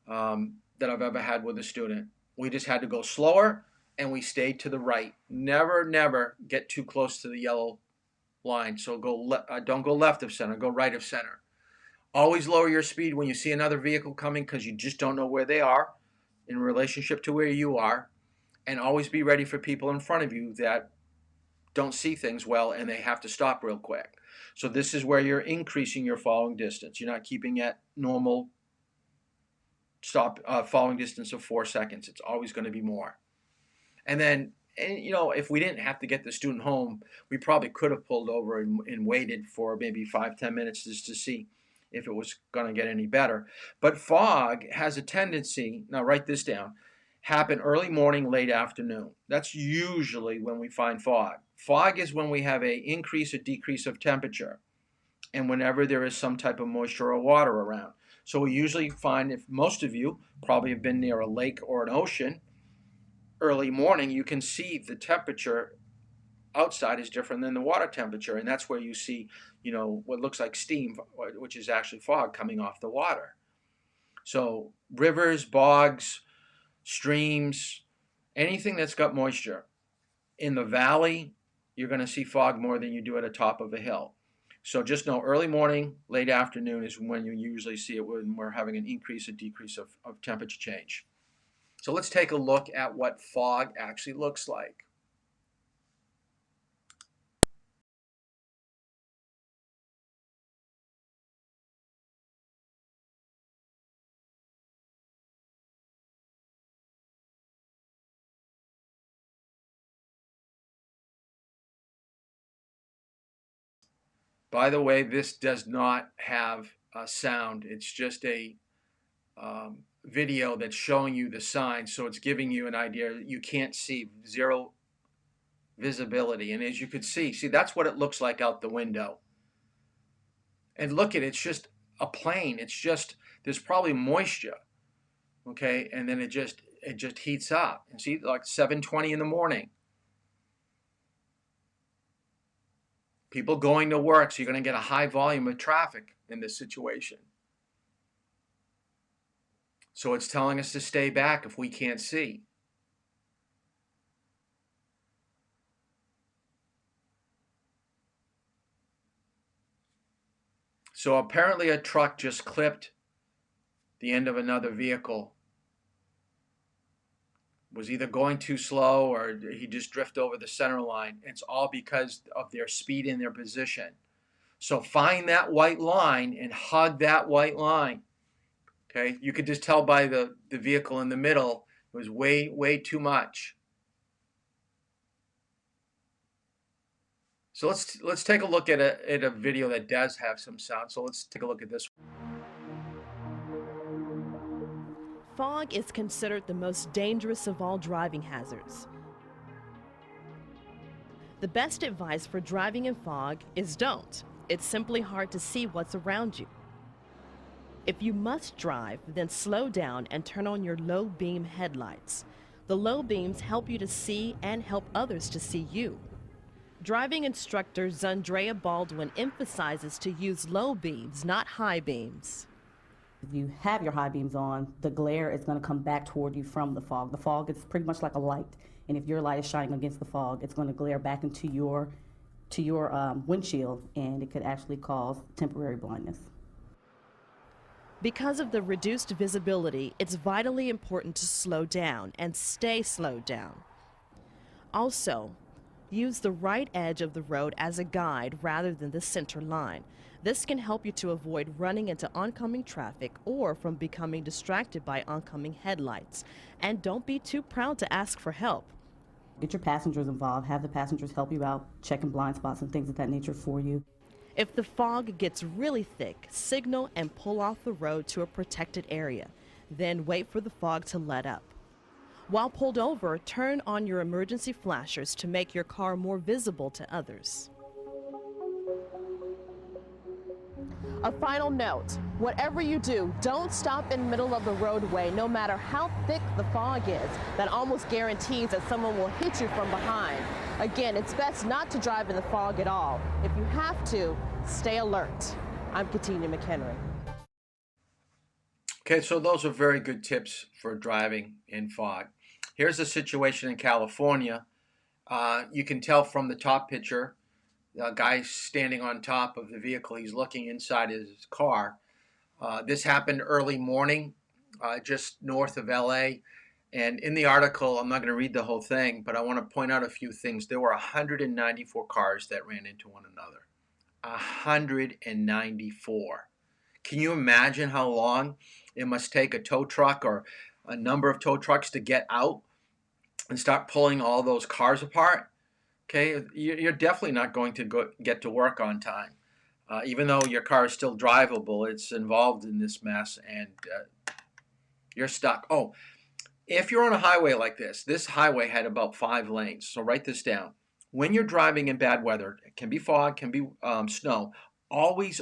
Speaker 1: that I've ever had with a student. We just had to go slower, and we stayed to the right. Never get too close to the yellow line. So don't go left of center, go right of center. Always lower your speed when you see another vehicle coming, because you just don't know where they are in relationship to where you are. And always be ready for people in front of you that don't see things well and they have to stop real quick. So this is where you're increasing your following distance. You're not keeping at normal following distance of 4 seconds. It's always going to be more. And then, if we didn't have to get the student home, we probably could have pulled over and waited for maybe 5-10 minutes just to see if it was going to get any better. But fog has a tendency, now write this down, happen early morning, late afternoon. That's usually when we find fog. Fog is when we have an increase or decrease of temperature, and whenever there is some type of moisture or water around. So we usually find, if most of you probably have been near a lake or an ocean, early morning, you can see the temperature outside is different than the water temperature, and that's where you see, what looks like steam, which is actually fog coming off the water. So rivers, bogs, streams, anything that's got moisture. In the valley, you're going to see fog more than you do at the top of a hill. So just know early morning, late afternoon is when you usually see it, when we're having an increase or decrease of temperature change. So let's take a look at what fog actually looks like. By the way, this does not have sound. It's just a video that's showing you the signs, so it's giving you an idea. You can't see, zero visibility. And as you could see, that's what it looks like out the window. And look at it, it's just a plane. It's just, there's probably moisture, okay? And then it just heats up. And see, like 7:20 in the morning. People going to work, so you're going to get a high volume of traffic in this situation. So it's telling us to stay back if we can't see. So apparently a truck just clipped the end of another vehicle. Was either going too slow or he just drifted over the center line. It's all because of their speed and their position. So find that white line and hug that white line. Okay, you could just tell by the vehicle in the middle, it was way too much. So let's take a look at a video that does have some sound. So let's take a look at this.
Speaker 7: Fog is considered the most dangerous of all driving hazards. The best advice for driving in fog is don't. It's simply hard to see what's around you. If you must drive, then slow down and turn on your low beam headlights. The low beams help you to see and help others to see you. Driving instructor Zandrea Baldwin emphasizes to use low beams, not high beams.
Speaker 8: If you have your high beams on, the glare is going to come back toward you from the fog. The fog is pretty much like a light, and if your light is shining against the fog, it's going to glare back into your windshield, and it could actually cause temporary blindness.
Speaker 7: Because of the reduced visibility, it's vitally important to slow down and stay slowed down. Also, use the right edge of the road as a guide rather than the center line. This can help you to avoid running into oncoming traffic or from becoming distracted by oncoming headlights. And don't be too proud to ask for help.
Speaker 8: Get your passengers involved. Have the passengers help you out, checking blind spots and things of that nature for you.
Speaker 7: If the fog gets really thick, signal and pull off the road to a protected area. Then wait for the fog to let up. While pulled over, turn on your emergency flashers to make your car more visible to others. A final note, whatever you do, don't stop in the middle of the roadway, no matter how thick the fog is. That almost guarantees that someone will hit you from behind. Again, it's best not to drive in the fog at all. If you have to, stay alert. I'm Katina McHenry.
Speaker 1: Okay, so those are very good tips for driving in fog. Here's a situation in California. You can tell from the top picture, a guy standing on top of the vehicle. He's looking inside his car. This happened early morning, just north of LA. And in the article, I'm not going to read the whole thing, but I want to point out a few things. There were 194 cars that ran into one another. 194. Can you imagine how long it must take a tow truck or a number of tow trucks to get out and start pulling all those cars apart? Okay, you're definitely not going to get to work on time. Even though your car is still drivable, it's involved in this mess and you're stuck. Oh, if you're on a highway like this highway had about 5 lanes. So write this down. When you're driving in bad weather, it can be fog, can be snow, always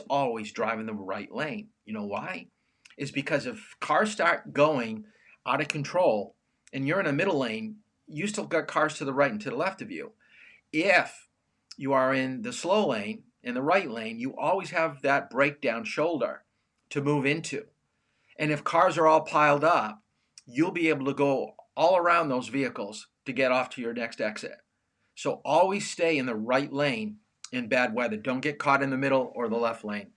Speaker 1: drive in the right lane. You know why? It's because if cars start going out of control and you're in a middle lane, you still got cars to the right and to the left of you. If you are in the slow lane, in the right lane, you always have that breakdown shoulder to move into. And if cars are all piled up, you'll be able to go all around those vehicles to get off to your next exit. So always stay in the right lane in bad weather. Don't get caught in the middle or the left lane.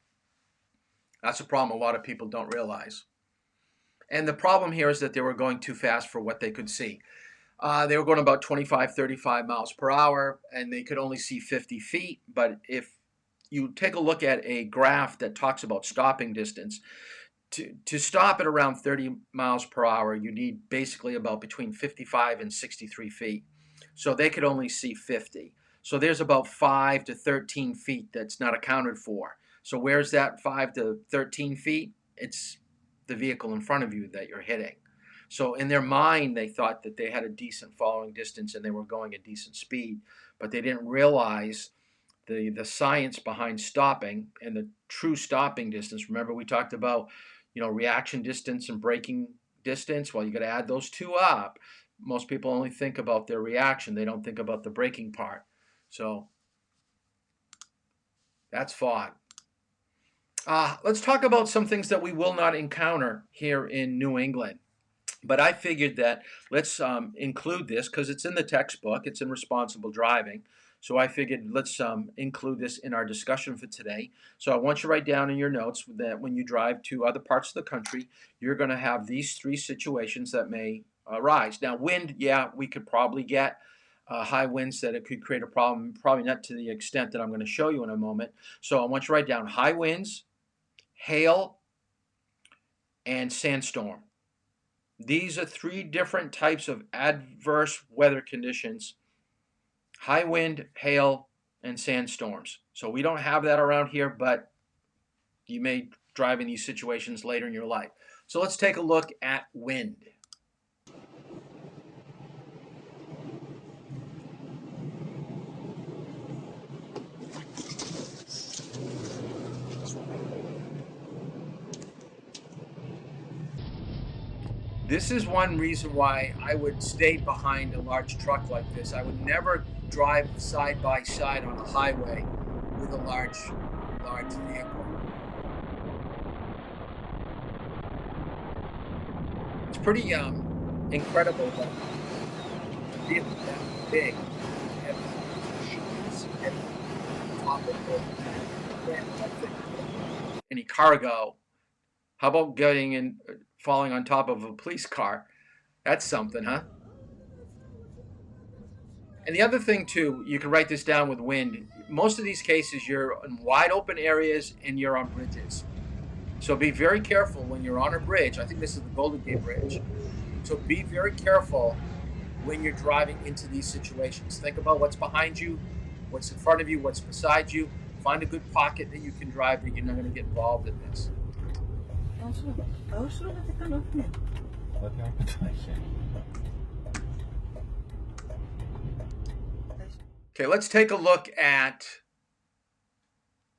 Speaker 1: That's a problem a lot of people don't realize. And the problem here is that they were going too fast for what they could see. They were going about 25, 35 miles per hour, and they could only see 50 feet. But if you take a look at a graph that talks about stopping distance, to stop at around 30 miles per hour, you need basically about between 55 and 63 feet. So they could only see 50. So there's about 5 to 13 feet that's not accounted for. So where's that 5 to 13 feet? It's the vehicle in front of you that you're hitting. So in their mind, they thought that they had a decent following distance and they were going a decent speed, but they didn't realize the science behind stopping and the true stopping distance. Remember, we talked about, reaction distance and braking distance. Well, you got to add those two up. Most people only think about their reaction. They don't think about the braking part. So that's fog. Let's talk about some things that we will not encounter here in New England. But I figured that let's include this because it's in the textbook. It's in responsible driving. So I figured let's include this in our discussion for today. So I want you to write down in your notes that when you drive to other parts of the country, you're going to have these 3 situations that may arise. Now, wind, yeah, we could probably get high winds that it could create a problem, probably not to the extent that I'm going to show you in a moment. So I want you to write down high winds, hail, and sandstorm. These are 3 different types of adverse weather conditions: high wind, hail, and sandstorms. So we don't have that around here, but you may drive in these situations later in your life. So let's take a look at wind. This is one reason why I would stay behind a large truck like this. I would never drive side by side on a highway with a large vehicle. It's pretty incredible that a vehicle that big and top of any cargo. How about getting in, falling on top of a police car? That's something, huh? And the other thing too, you can write this down with wind. Most of these cases, you're in wide open areas and you're on bridges. So be very careful when you're on a bridge. I think this is the Golden Gate Bridge. So be very careful when you're driving into these situations. Think about what's behind you, what's in front of you, what's beside you. Find a good pocket that you can drive that you're not going to get involved in this. Okay, let's take a look at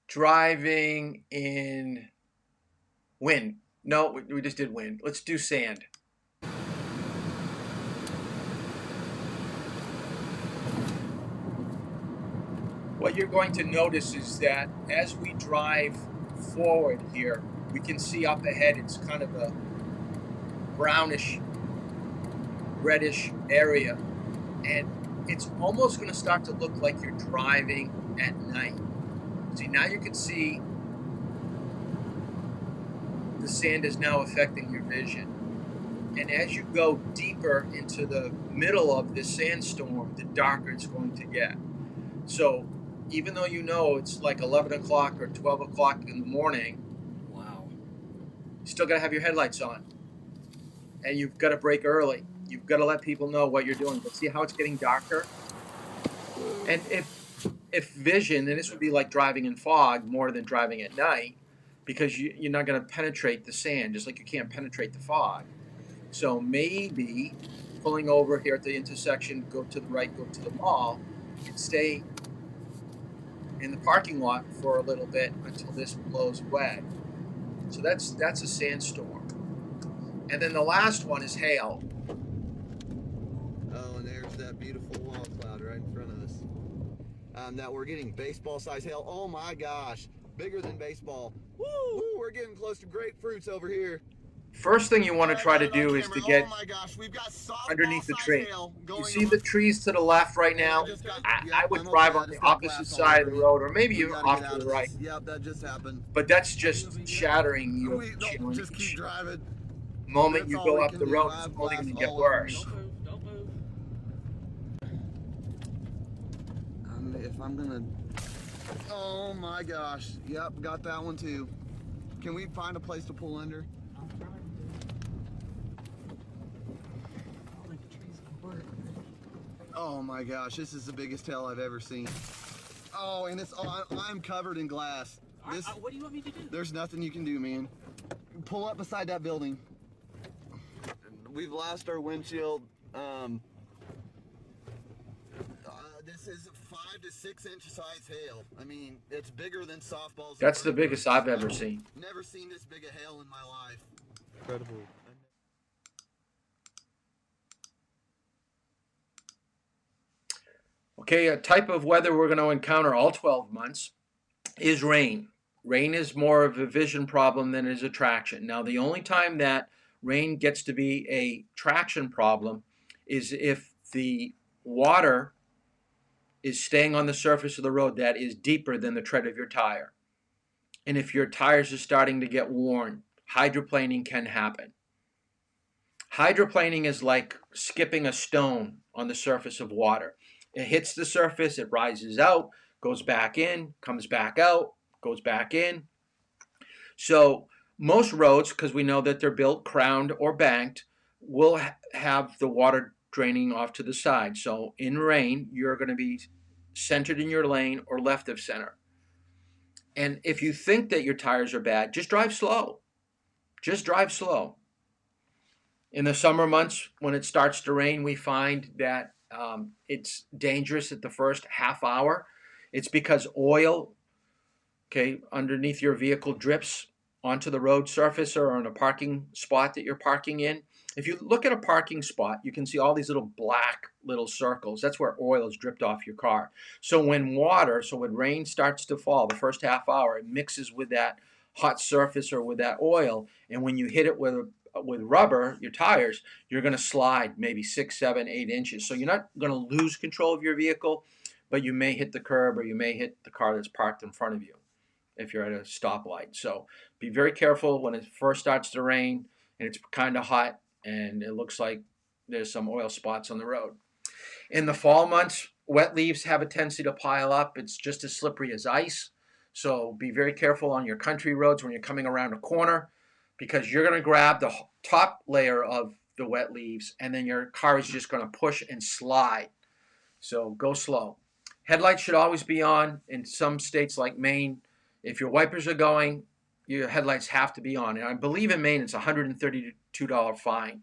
Speaker 1: driving in wind. No, we just did wind. Let's do sand. What you're going to notice is that as we drive forward here, we can see up ahead it's kind of a brownish, reddish area, and it's almost going to start to look like you're driving at night. See, now you can see the sand is now affecting your vision. And as you go deeper into the middle of this sandstorm, the darker it's going to get. So even though you know it's like 11 o'clock or 12 o'clock in the morning, wow, you still got to have your headlights on. And you've got to brake early. You've got to let people know what you're doing. But see how it's getting darker? And if vision, and this would be like driving in fog more than driving at night, because you're not going to penetrate the sand, just like you can't penetrate the fog. So maybe pulling over here at the intersection, go to the right, go to the mall, and stay in the parking lot for a little bit until this blows away. So that's a sandstorm. And then the last one is hail.
Speaker 9: Oh, and there's that beautiful wall cloud right in front of us. Now we're getting baseball-sized hail. Oh my gosh, bigger than baseball. Woo! We're getting close to grapefruits over here.
Speaker 1: First thing you want to try to do is to get
Speaker 9: oh my gosh, we've got
Speaker 1: underneath the tree. You see
Speaker 9: on.
Speaker 1: the trees to the left right now? I would drive on the opposite side of the road, or maybe you off to the right.
Speaker 9: Yep, that just happened.
Speaker 1: But that's just shattering your
Speaker 9: No, just keep driving.
Speaker 1: moment
Speaker 9: That's
Speaker 1: you
Speaker 9: all
Speaker 1: go
Speaker 9: we
Speaker 1: up
Speaker 9: can
Speaker 1: the
Speaker 9: do.
Speaker 1: road,
Speaker 9: I've
Speaker 1: it's only going to
Speaker 9: laughed
Speaker 1: get
Speaker 9: all
Speaker 1: worse.
Speaker 7: Don't move.
Speaker 9: If I'm gonna, oh my gosh, yep, got that one too. Can we find a place to pull under? Oh my gosh, this is the biggest hail I've ever seen. Oh, and it's I'm covered in glass. This,
Speaker 7: What do you want me to do?
Speaker 9: there's nothing you can do, man. Pull up beside that building. We've lost our windshield. This is 5 to 6 inch size hail. I mean, it's bigger than softballs.
Speaker 1: That's the biggest I've ever seen.
Speaker 9: Never seen this big a hail in my life.
Speaker 6: Incredible.
Speaker 1: Okay, a type of weather we're going to encounter all 12 months is rain. Rain is more of a vision problem than it is a traction. Now, the only time that rain gets to be a traction problem is if the water is staying on the surface of the road that is deeper than the tread of your tire. And if your tires are starting to get worn, hydroplaning can happen. Hydroplaning is like skipping a stone on the surface of water. It hits the surface, it rises out, goes back in, comes back out, goes back in. So most roads, because we know that they're built crowned or banked, will have the water draining off to the side. So in rain, you're going to be centered in your lane or left of center. And if you think that your tires are bad, just drive slow. Just drive slow. In the summer months, when it starts to rain, we find that it's dangerous at the first half hour. It's because oil, underneath your vehicle drips onto the road surface or on a parking spot that you're parking in. If you look at a parking spot, you can see all these little black little circles. That's where oil is dripped off your car. So when rain starts to fall, the first half hour, it mixes with that hot surface or with that oil. And when you hit it with rubber, your tires, you're going to slide maybe 6, 7, 8 inches. So you're not going to lose control of your vehicle, but you may hit the curb or you may hit the car that's parked in front of you if you're at a stoplight. So be very careful when it first starts to rain and it's kind of hot and it looks like there's some oil spots on the road. In the fall months, wet leaves have a tendency to pile up. It's just as slippery as ice. So be very careful on your country roads when you're coming around a corner, because you're going to grab the top layer of the wet leaves and then your car is just going to push and slide. So go slow. Headlights should always be on. In some states like Maine, if your wipers are going, your headlights have to be on. And I believe in Maine it's a $132 fine.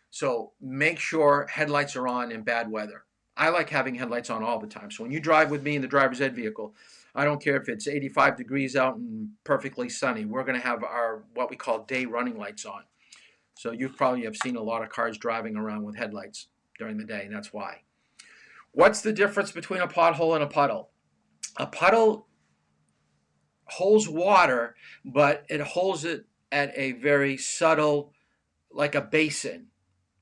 Speaker 1: So make sure headlights are on in bad weather. I like having headlights on all the time. So when you drive with me in the driver's ed vehicle, I don't care if it's 85 degrees out and perfectly sunny. We're going to have our what we call day running lights on. So you probably have seen a lot of cars driving around with headlights during the day, and that's why. What's the difference between a pothole and a puddle? A puddle holds water, but it holds it at a very subtle like a basin.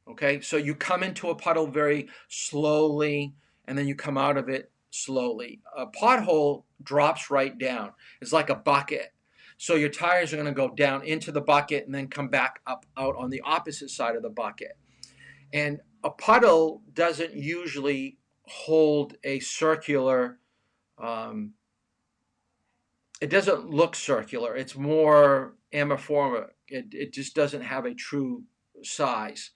Speaker 1: Okay, so you come into a puddle very slowly, and then you come out of it slowly. A pothole drops right down. It's like a bucket. So your tires are going to go down into the bucket and then come back up out on the opposite side of the bucket. And a puddle doesn't usually hold a circular, um, it doesn't look circular. It's more amorphic. It just doesn't have a true size.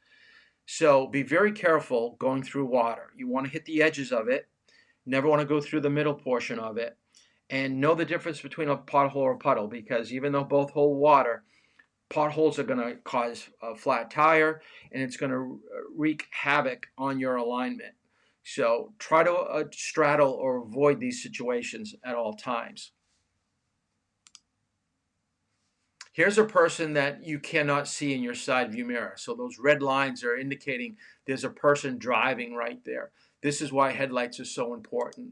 Speaker 1: So be very careful going through water. You want to hit the edges of it. Never want to go through the middle portion of it. And know the difference between a pothole or a puddle, because even though both hold water, potholes are going to cause a flat tire, and it's going to wreak havoc on your alignment. So try to straddle or avoid these situations at all times. Here's a person that you cannot see in your side view mirror. So those red lines are indicating there's a person driving right there. This is why headlights are so important.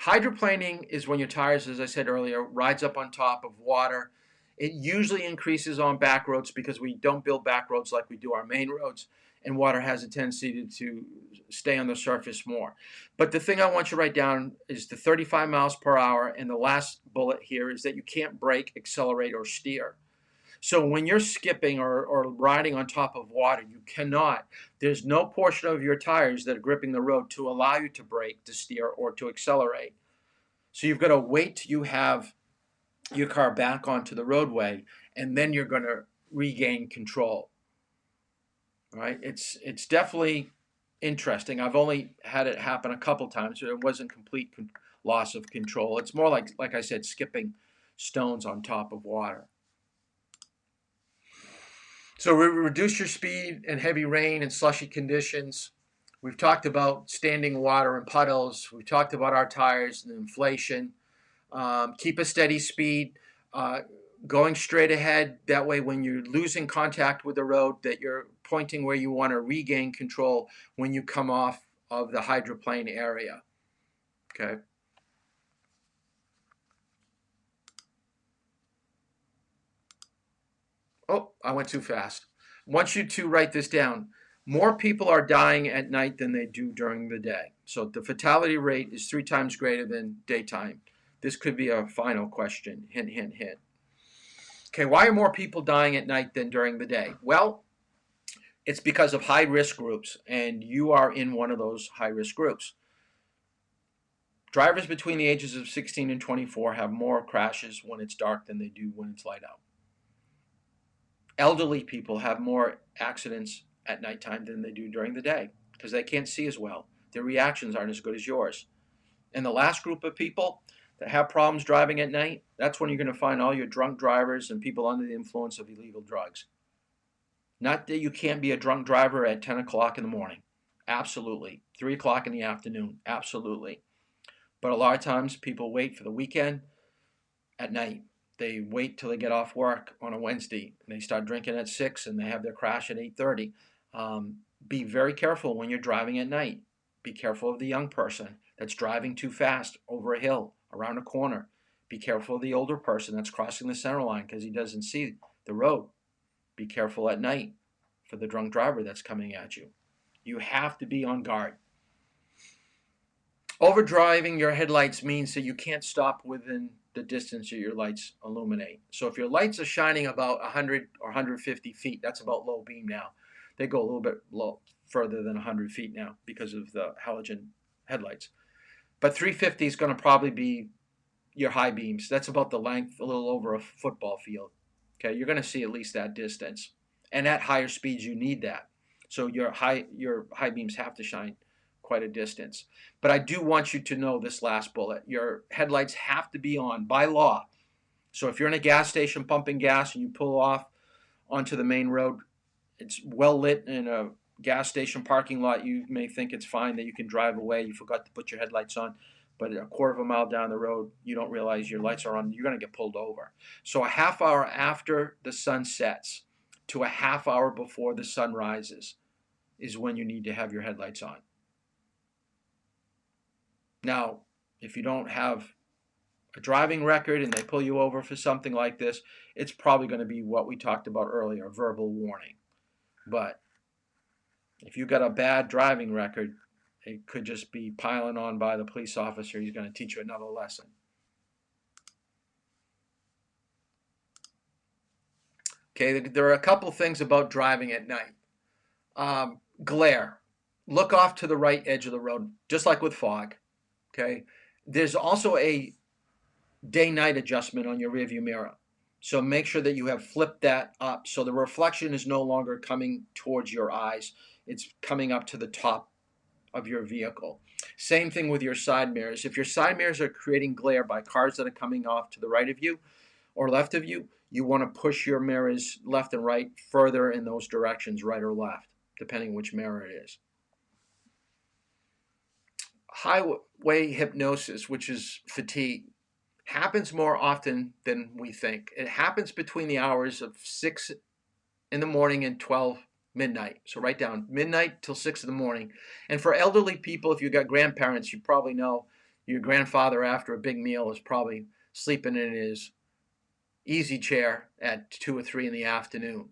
Speaker 1: Hydroplaning is when your tires, as I said earlier, rides up on top of water. It usually increases on back roads because we don't build back roads like we do our main roads, and water has a tendency to stay on the surface more. But the thing I want you to write down is the 35 miles per hour, and the last bullet here is that you can't brake, accelerate, or steer. So when you're skipping or riding on top of water, you cannot. There's no portion of your tires that are gripping the road to allow you to brake, to steer, or to accelerate. So you've got to wait till you have your car back onto the roadway, and then you're going to regain control. Right? It's definitely interesting. I've only had it happen a couple times, so it wasn't complete loss of control. It's more like I said, skipping stones on top of water. So reduce your speed in heavy rain and slushy conditions. We've talked about standing water and puddles. We've talked about our tires and inflation. Keep a steady speed, going straight ahead. That way, when you're losing contact with the road, that you're pointing where you want to regain control when you come off of the hydroplane area. Okay. Oh, I went too fast. I want you to write this down. More people are dying at night than they do during the day. So the fatality rate is 3 times greater than daytime. This could be a final question. Hint, hint, hint. Okay, why are more people dying at night than during the day? Well, it's because of high-risk groups, and you are in one of those high-risk groups. Drivers between the ages of 16 and 24 have more crashes when it's dark than they do when it's light out. Elderly people have more accidents at nighttime than they do during the day because they can't see as well. Their reactions aren't as good as yours. And the last group of people that have problems driving at night, that's when you're going to find all your drunk drivers and people under the influence of illegal drugs. Not that you can't be a drunk driver at 10 o'clock in the morning. Absolutely. 3 o'clock in the afternoon. Absolutely. But a lot of times people wait for the weekend at night. They wait till they get off work on a Wednesday, and they start drinking at 6, and they have their crash at 8:30. Be very careful when you're driving at night. Be careful of the young person that's driving too fast over a hill, around a corner. Be careful of the older person that's crossing the center line because he doesn't see the road. Be careful at night for the drunk driver that's coming at you. You have to be on guard. Overdriving your headlights means that you can't stop within the distance that your lights illuminate. So if your lights are shining about 100 or 150 feet, that's about low beam now. They go a little bit further than 100 feet now because of the halogen headlights. But 350 is going to probably be your high beams. That's about the length, a little over a football field. Okay, you're going to see at least that distance. And at higher speeds, you need that. So your high beams have to shine quite a distance. But I do want you to know this last bullet. Your headlights have to be on by law. So if you're in a gas station pumping gas and you pull off onto the main road, it's well lit in a gas station parking lot, you may think it's fine that you can drive away. You forgot to put your headlights on. But a quarter of a mile down the road, you don't realize your lights are on. You're going to get pulled over. So a half hour after the sun sets to a half hour before the sun rises is when you need to have your headlights on. Now, if you don't have a driving record and they pull you over for something like this, it's probably going to be what we talked about earlier, a verbal warning. But if you've got a bad driving record, it could just be piling on by the police officer. He's going to teach you another lesson. Okay, there are a couple things about driving at night. Glare. Look off to the right edge of the road, just like with fog. Okay, there's also a day-night adjustment on your rearview mirror. So make sure that you have flipped that up so the reflection is no longer coming towards your eyes. It's coming up to the top of your vehicle. Same thing with your side mirrors. If your side mirrors are creating glare by cars that are coming off to the right of you or left of you, you want to push your mirrors left and right further in those directions, right or left, depending which mirror it is. Highway hypnosis, which is fatigue, happens more often than we think. It happens between the hours of 6 in the morning and 12 midnight. So write down midnight till 6 in the morning. And for elderly people, if you've got grandparents, you probably know your grandfather after a big meal is probably sleeping in his easy chair at 2 or 3 in the afternoon.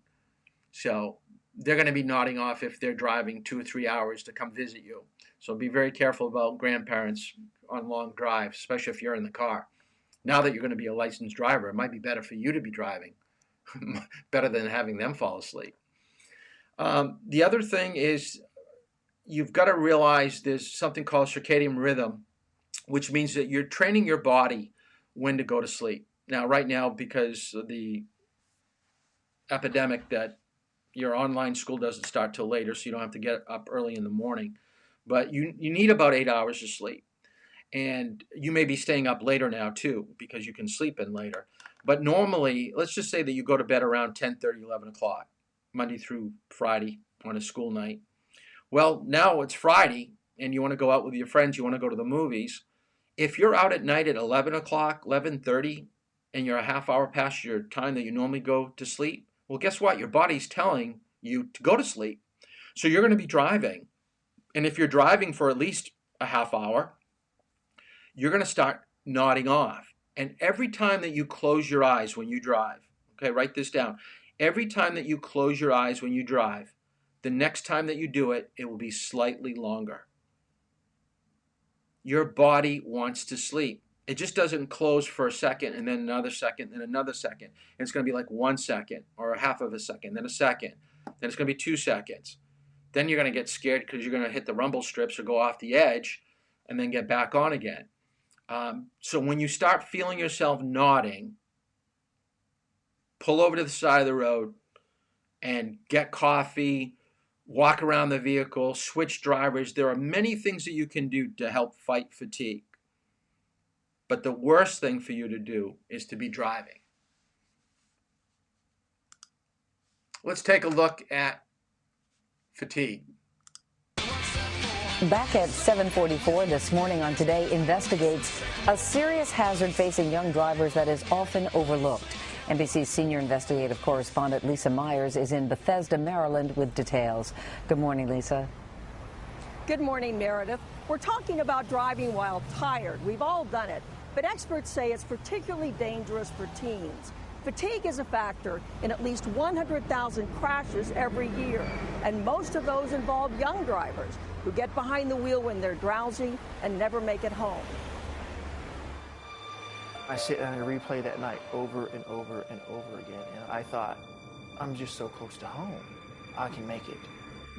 Speaker 1: So they're going to be nodding off if they're driving 2 or 3 hours to come visit you. So be very careful about grandparents on long drives, especially if you're in the car. Now that you're going to be a licensed driver, it might be better for you to be driving, better than having them fall asleep. The other thing is you've got to realize there's something called circadian rhythm, which means that you're training your body when to go to sleep. Now, right now, because of the epidemic, that your online school doesn't start till later, so you don't have to get up early in the morning. But you need about 8 hours of sleep. And you may be staying up later now, too, because you can sleep in later. But normally, let's just say that you go to bed around 10:30, 11 o'clock, Monday through Friday on a school night. Well, now it's Friday, and you want to go out with your friends, you want to go to the movies. If you're out at night at 11 o'clock, 11:30, and you're a half hour past your time that you normally go to sleep, well, guess what? Your body's telling you to go to sleep. So you're going to be driving. And if you're driving for at least a half hour, you're going to start nodding off. And every time that you close your eyes when you drive, okay, write this down. Every time that you close your eyes when you drive, the next time that you do it, it will be slightly longer. Your body wants to sleep. It just doesn't close for a second and then another second, then another second. And it's going to be like 1 second or a half of a second, then a second. Then it's going to be 2 seconds. Then you're going to get scared because you're going to hit the rumble strips or go off the edge and then get back on again. So when you start feeling yourself nodding, pull over to the side of the road and get coffee, walk around the vehicle, switch drivers. There are many things that you can do to help fight fatigue. But the worst thing for you to do is to be driving. Let's take a look at fatigue.
Speaker 10: Back at 7:44 this morning on Today investigates a serious hazard facing young drivers that is often overlooked. NBC's senior investigative correspondent Lisa Myers is in Bethesda, Maryland with details. Good morning, Lisa.
Speaker 11: Good morning, Meredith. We're talking about driving while tired. We've all done it, but experts say it's particularly dangerous for teens. Fatigue is a factor in at least 100,000 crashes every year, and most of those involve young drivers who get behind the wheel when they're drowsy and never make it home.
Speaker 12: I sit and I replay that night over and over and over again, and I thought, I'm just so close to home. I can make it.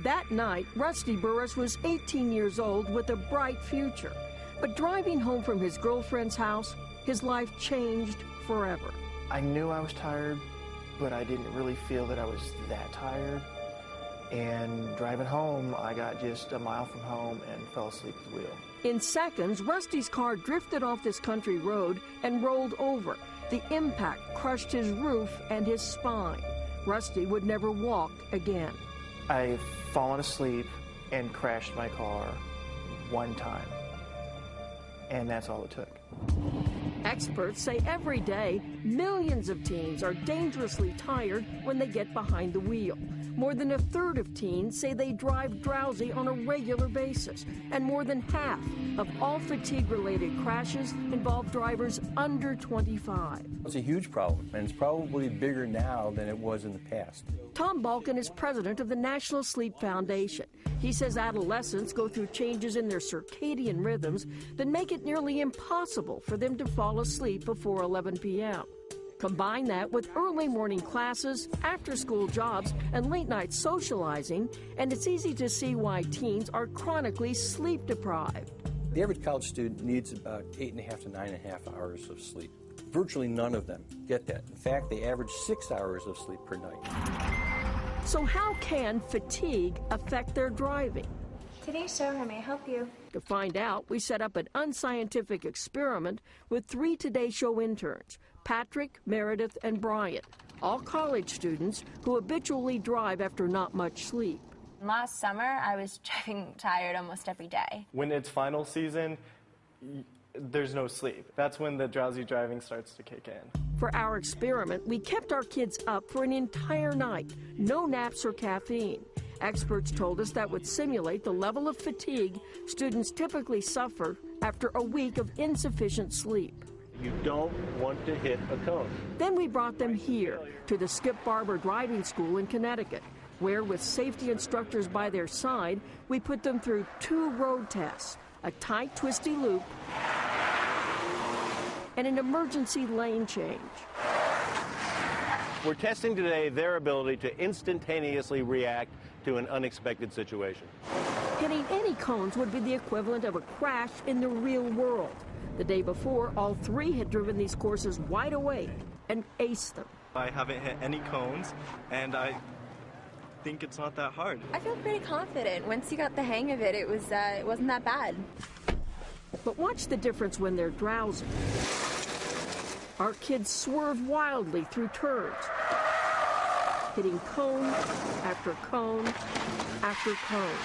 Speaker 11: That night, Rusty Burris was 18 years old with a bright future. But driving home from his girlfriend's house, his life changed forever.
Speaker 12: I knew I was tired, but I didn't really feel that I was that tired. And driving home, I got just a mile from home and fell asleep at the wheel.
Speaker 11: In seconds, Rusty's car drifted off this country road and rolled over. The impact crushed his roof and his spine. Rusty would never walk again.
Speaker 12: I've fallen asleep and crashed my car one time, and that's all it took.
Speaker 11: Experts say every day Millions of teens are dangerously tired when they get behind the wheel. More than a third of teens say they drive drowsy on a regular basis, and more than half of all fatigue-related crashes involve drivers under 25.
Speaker 13: It's a huge problem, and it's probably bigger now than it was in the past.
Speaker 11: Tom Balkin is president of the National Sleep Foundation. He says adolescents go through changes in their circadian rhythms that make it nearly impossible for them to fall asleep before 11 p.m. Combine that with early morning classes, after-school jobs, and late-night socializing, and it's easy to see why teens are chronically sleep-deprived.
Speaker 13: The average college student needs about 8.5 to 9.5 hours of sleep. Virtually none of them get that. In fact, they average 6 hours of sleep per night.
Speaker 11: So how can fatigue affect their driving?
Speaker 14: Today's show, how may I help you?
Speaker 11: To find out, we set up an unscientific experiment with 3 Today Show interns, Patrick, Meredith, and Brian, all college students who habitually drive after not much sleep.
Speaker 14: Last summer, I was driving tired almost every day.
Speaker 15: When it's final season, there's no sleep. That's when the drowsy driving starts to kick in.
Speaker 11: For our experiment, we kept our kids up for an entire night, no naps or caffeine. Experts told us that would simulate the level of fatigue students typically suffer after a week of insufficient sleep.
Speaker 15: You don't want to hit a cone.
Speaker 11: Then we brought them here to the Skip Barber Driving School in Connecticut, where with safety instructors by their side, we put them through 2 road tests, a tight, twisty loop, and an emergency lane change.
Speaker 15: We're testing today their ability to instantaneously react to an unexpected situation.
Speaker 11: Hitting any cones would be the equivalent of a crash in the real world. The day before, all 3 had driven these courses wide awake and aced them.
Speaker 15: I haven't hit any cones, and I think it's not that hard.
Speaker 14: I feel pretty confident. Once you got the hang of it, it wasn't that bad.
Speaker 11: But watch the difference when they're drowsy. Our kids swerve wildly through turns, hitting cone after cone after cone.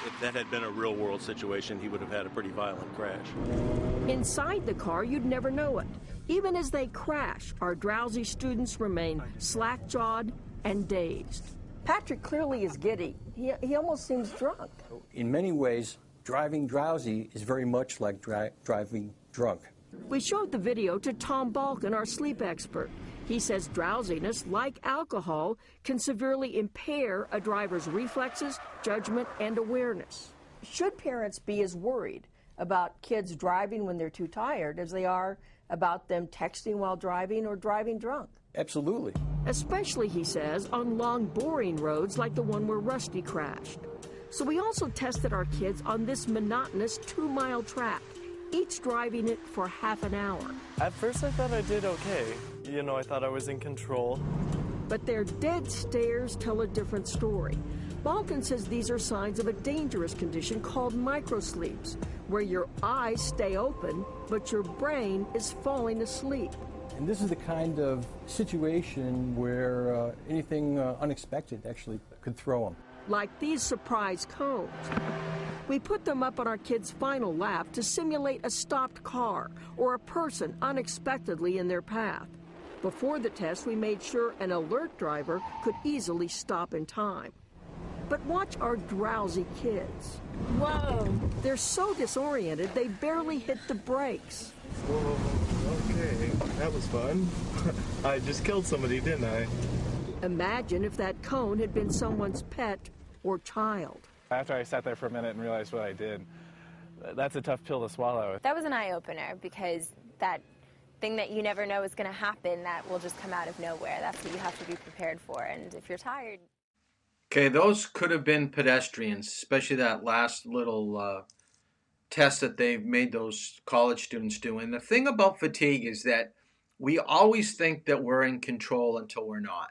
Speaker 15: If that had been a real-world situation, he would have had a pretty violent crash.
Speaker 11: Inside the car, you'd never know it. Even as they crash, our drowsy students remain slack-jawed and dazed. Patrick clearly is giddy. He almost seems drunk.
Speaker 13: In many ways, driving drowsy is very much like driving drunk.
Speaker 11: We showed the video to Tom Balkin, our sleep expert. He says drowsiness, like alcohol, can severely impair a driver's reflexes, judgment, and awareness. Should parents be as worried about kids driving when they're too tired as they are about them texting while driving or driving drunk?
Speaker 13: Absolutely.
Speaker 11: Especially, he says, on long, boring roads like the one where Rusty crashed. So we also tested our kids on this monotonous 2-mile track, each driving it for half an hour.
Speaker 15: At first I thought I did okay. You know, I thought I was in control.
Speaker 11: But their dead stares tell a different story. Balkin says these are signs of a dangerous condition called microsleeps, where your eyes stay open, but your brain is falling asleep.
Speaker 13: And this is the kind of situation where anything unexpected actually could throw them.
Speaker 11: Like these surprise cones. We put them up on our kids' final lap to simulate a stopped car or a person unexpectedly in their path. Before the test, we made sure an alert driver could easily stop in time. But watch our drowsy kids.
Speaker 14: Whoa.
Speaker 11: They're so disoriented, they barely hit the brakes.
Speaker 15: Whoa, okay, that was fun. I just killed somebody, didn't I?
Speaker 11: Imagine if that cone had been someone's pet or child.
Speaker 15: After I sat there for a minute and realized what I did, that's a tough pill to swallow.
Speaker 14: That was an eye-opener because that thing that you never know is going to happen that will just come out of nowhere. That's what you have to be prepared for. And if you're tired...
Speaker 1: Okay, those could have been pedestrians, especially that last little test that they've made those college students do. And the thing about fatigue is that we always think that we're in control until we're not.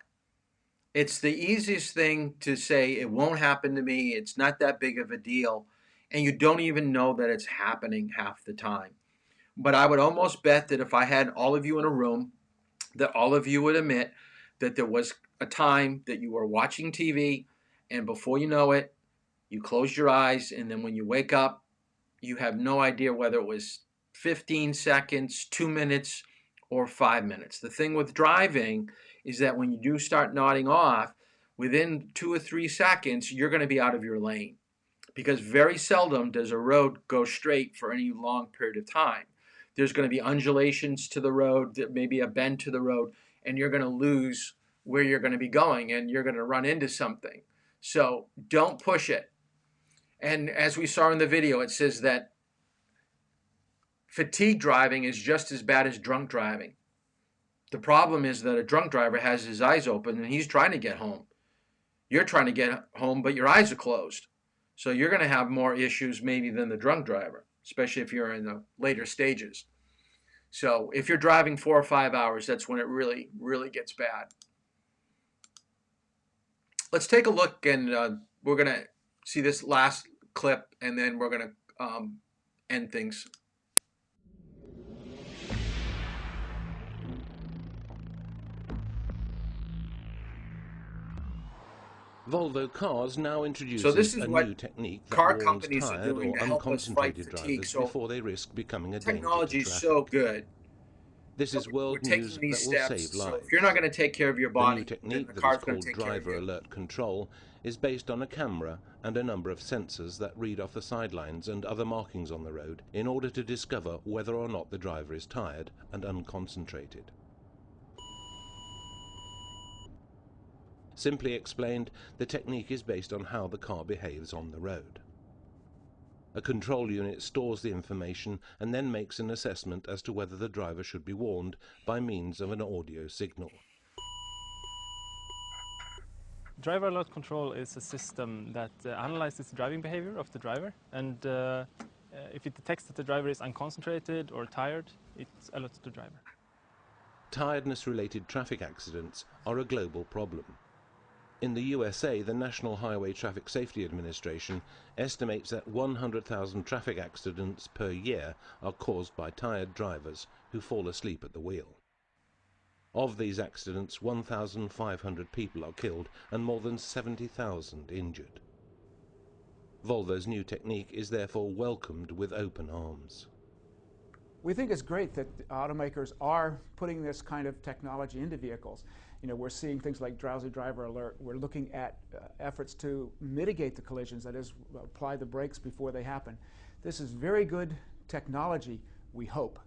Speaker 1: It's the easiest thing to say, it won't happen to me, it's not that big of a deal, and you don't even know that it's happening half the time. But I would almost bet that if I had all of you in a room, that all of you would admit that there was a time that you were watching TV, and before you know it, you close your eyes, and then when you wake up, you have no idea whether it was 15 seconds, 2 minutes, or 5 minutes. The thing with driving is that when you do start nodding off, within 2 or 3 seconds, you're going to be out of your lane, because very seldom does a road go straight for any long period of time. There's going to be undulations to the road, maybe a bend to the road, and you're going to lose where you're going to be going, and you're going to run into something. So don't push it. And as we saw in the video, it says that fatigue driving is just as bad as drunk driving. The problem is that a drunk driver has his eyes open and he's trying to get home. You're trying to get home, but your eyes are closed. So you're going to have more issues maybe than the drunk driver, especially if you're in the later stages. So if you're driving 4 or 5 hours, that's when it really, really gets bad. Let's take a look, and we're going to see this last clip, and then we're going to end things.
Speaker 16: Volvo Cars now introduces
Speaker 1: So this is
Speaker 16: a
Speaker 1: what
Speaker 16: new technique that
Speaker 1: car
Speaker 16: warns
Speaker 1: companies are
Speaker 16: tired
Speaker 1: doing
Speaker 16: or
Speaker 1: to help us fight
Speaker 16: unconcentrated
Speaker 1: fatigue.
Speaker 16: drivers
Speaker 1: So
Speaker 16: before they risk becoming a danger to
Speaker 1: technology is
Speaker 16: traffic.
Speaker 1: so good.
Speaker 16: This is
Speaker 1: We're
Speaker 16: world
Speaker 1: taking
Speaker 16: news
Speaker 1: these
Speaker 16: that will
Speaker 1: steps.
Speaker 16: save
Speaker 1: So
Speaker 16: lives.
Speaker 1: if you're not going to take care of your
Speaker 16: The
Speaker 1: body,
Speaker 16: new
Speaker 1: then
Speaker 16: technique
Speaker 1: the
Speaker 16: that is
Speaker 1: car's going
Speaker 16: called
Speaker 1: to take care of
Speaker 16: driver
Speaker 1: you.
Speaker 16: alert control is based on a camera and a number of sensors that read off the sidelines and other markings on the road in order to discover whether or not the driver is tired and unconcentrated. Simply explained, the technique is based on how the car behaves on the road. A control unit stores the information and then makes an assessment as to whether the driver should be warned by means of an audio signal.
Speaker 17: Driver alert control is a system that analyzes the driving behavior of the driver, and if it detects that the driver is unconcentrated or tired, it alerts the driver.
Speaker 16: Tiredness-related traffic accidents are a global problem. In the USA, the National Highway Traffic Safety Administration estimates that 100,000 traffic accidents per year are caused by tired drivers who fall asleep at the wheel. Of these accidents, 1,500 people are killed and more than 70,000 injured. Volvo's new technique is therefore welcomed with open arms.
Speaker 18: We think it's great that the automakers are putting this kind of technology into vehicles. You know, we're seeing things like drowsy driver alert. We're looking at efforts to mitigate the collisions, that is, apply the brakes before they happen. This is very good technology, we hope.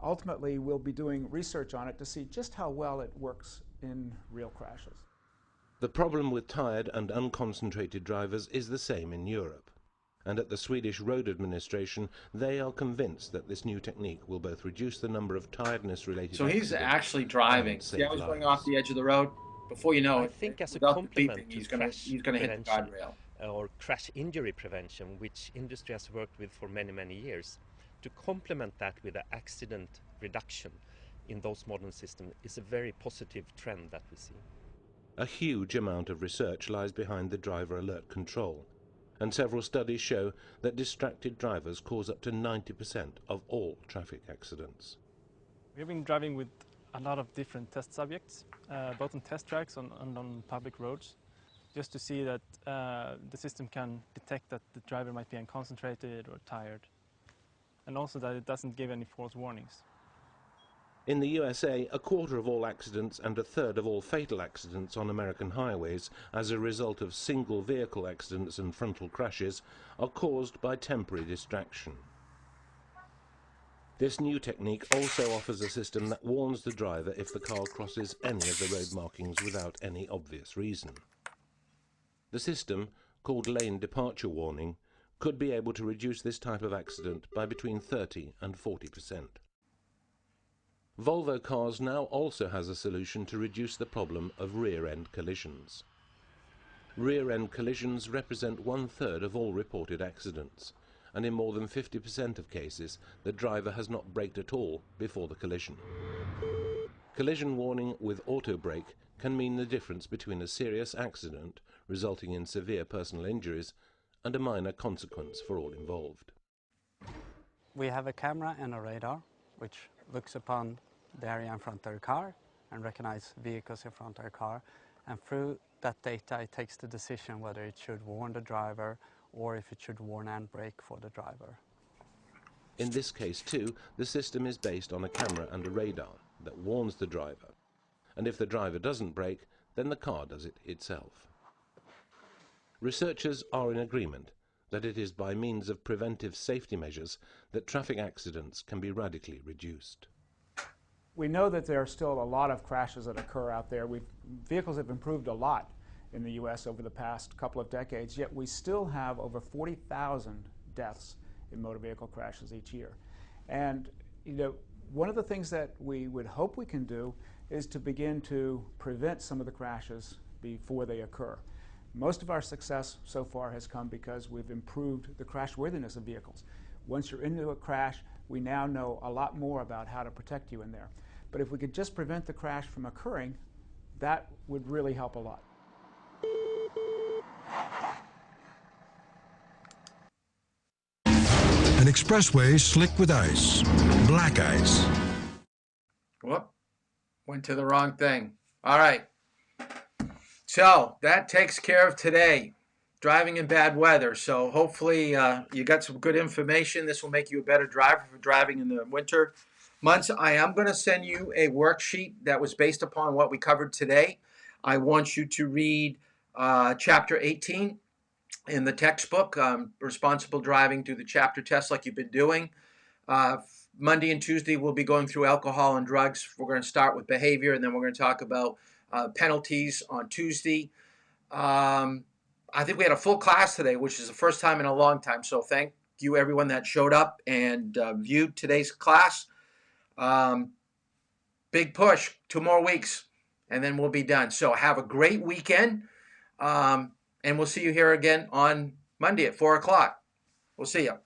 Speaker 18: Ultimately, we'll be doing research on it to see just how well it works in real crashes.
Speaker 16: The problem with tired and unconcentrated drivers is the same in Europe. And at the Swedish Road Administration, they are convinced that this new technique will both reduce the number of tiredness-related
Speaker 1: So he's actually driving. See how he's going off the edge of the road? Before you know it,
Speaker 19: I think as a
Speaker 1: without the
Speaker 19: complement
Speaker 1: beeping,
Speaker 19: to
Speaker 1: he's going to hit the
Speaker 19: prevention,
Speaker 1: guardrail.
Speaker 19: Or crash injury prevention, which industry has worked with for many, many years, to complement that with an accident reduction in those modern systems is a very positive trend that we see.
Speaker 16: A huge amount of research lies behind the driver alert control, and several studies show that distracted drivers cause up to 90% of all traffic accidents.
Speaker 17: We've been driving with a lot of different test subjects, both on test tracks and on public roads, just to see that the system can detect that the driver might be unconcentrated or tired, and also that it doesn't give any false warnings.
Speaker 16: In the USA, a quarter of all accidents and a third of all fatal accidents on American highways as a result of single vehicle accidents and frontal crashes are caused by temporary distraction. This new technique also offers a system that warns the driver if the car crosses any of the road markings without any obvious reason. The system, called lane departure warning, could be able to reduce this type of accident by between 30 and 40%. Volvo Cars now also has a solution to reduce the problem of rear-end collisions. Rear-end collisions represent 1/3 of all reported accidents, and in more than 50% of cases, the driver has not braked at all before the collision. Collision warning with auto brake can mean the difference between a serious accident resulting in severe personal injuries and a minor consequence for all involved.
Speaker 20: We have a camera and a radar which looks upon the area in front of the car and recognizes vehicles in front of the car, and through that data it takes the decision whether it should warn the driver or if it should warn and brake for the driver.
Speaker 16: In this case too, the system is based on a camera and a radar that warns the driver. And if the driver doesn't brake, then the car does it itself. Researchers are in agreement that it is by means of preventive safety measures that traffic accidents can be radically reduced.
Speaker 18: We know that there are still a lot of crashes that occur out there. Vehicles have improved a lot in the U.S. over the past couple of decades, yet we still have over 40,000 deaths in motor vehicle crashes each year. And one of the things that we would hope we can do is to begin to prevent some of the crashes before they occur. Most of our success so far has come because we've improved the crashworthiness of vehicles. Once you're into a crash, we now know a lot more about how to protect you in there. But if we could just prevent the crash from occurring, that would really help a lot.
Speaker 2: An expressway slick with ice, black ice.
Speaker 1: Whoop, went to the wrong thing. All right. So that takes care of today, driving in bad weather. So hopefully you got some good information. This will make you a better driver for driving in the winter months. I am going to send you a worksheet that was based upon what we covered today. I want you to read chapter 18 in the textbook, Responsible Driving, do the chapter test like you've been doing. Monday and Tuesday, we'll be going through alcohol and drugs. We're going to start with behavior, and then we're going to talk about penalties on Tuesday. I think we had a full class today, which is the first time in a long time. So thank you, everyone that showed up and viewed today's class. Big push, 2 more weeks, and then we'll be done. So have a great weekend, and we'll see you here again on Monday at 4 o'clock. We'll see you.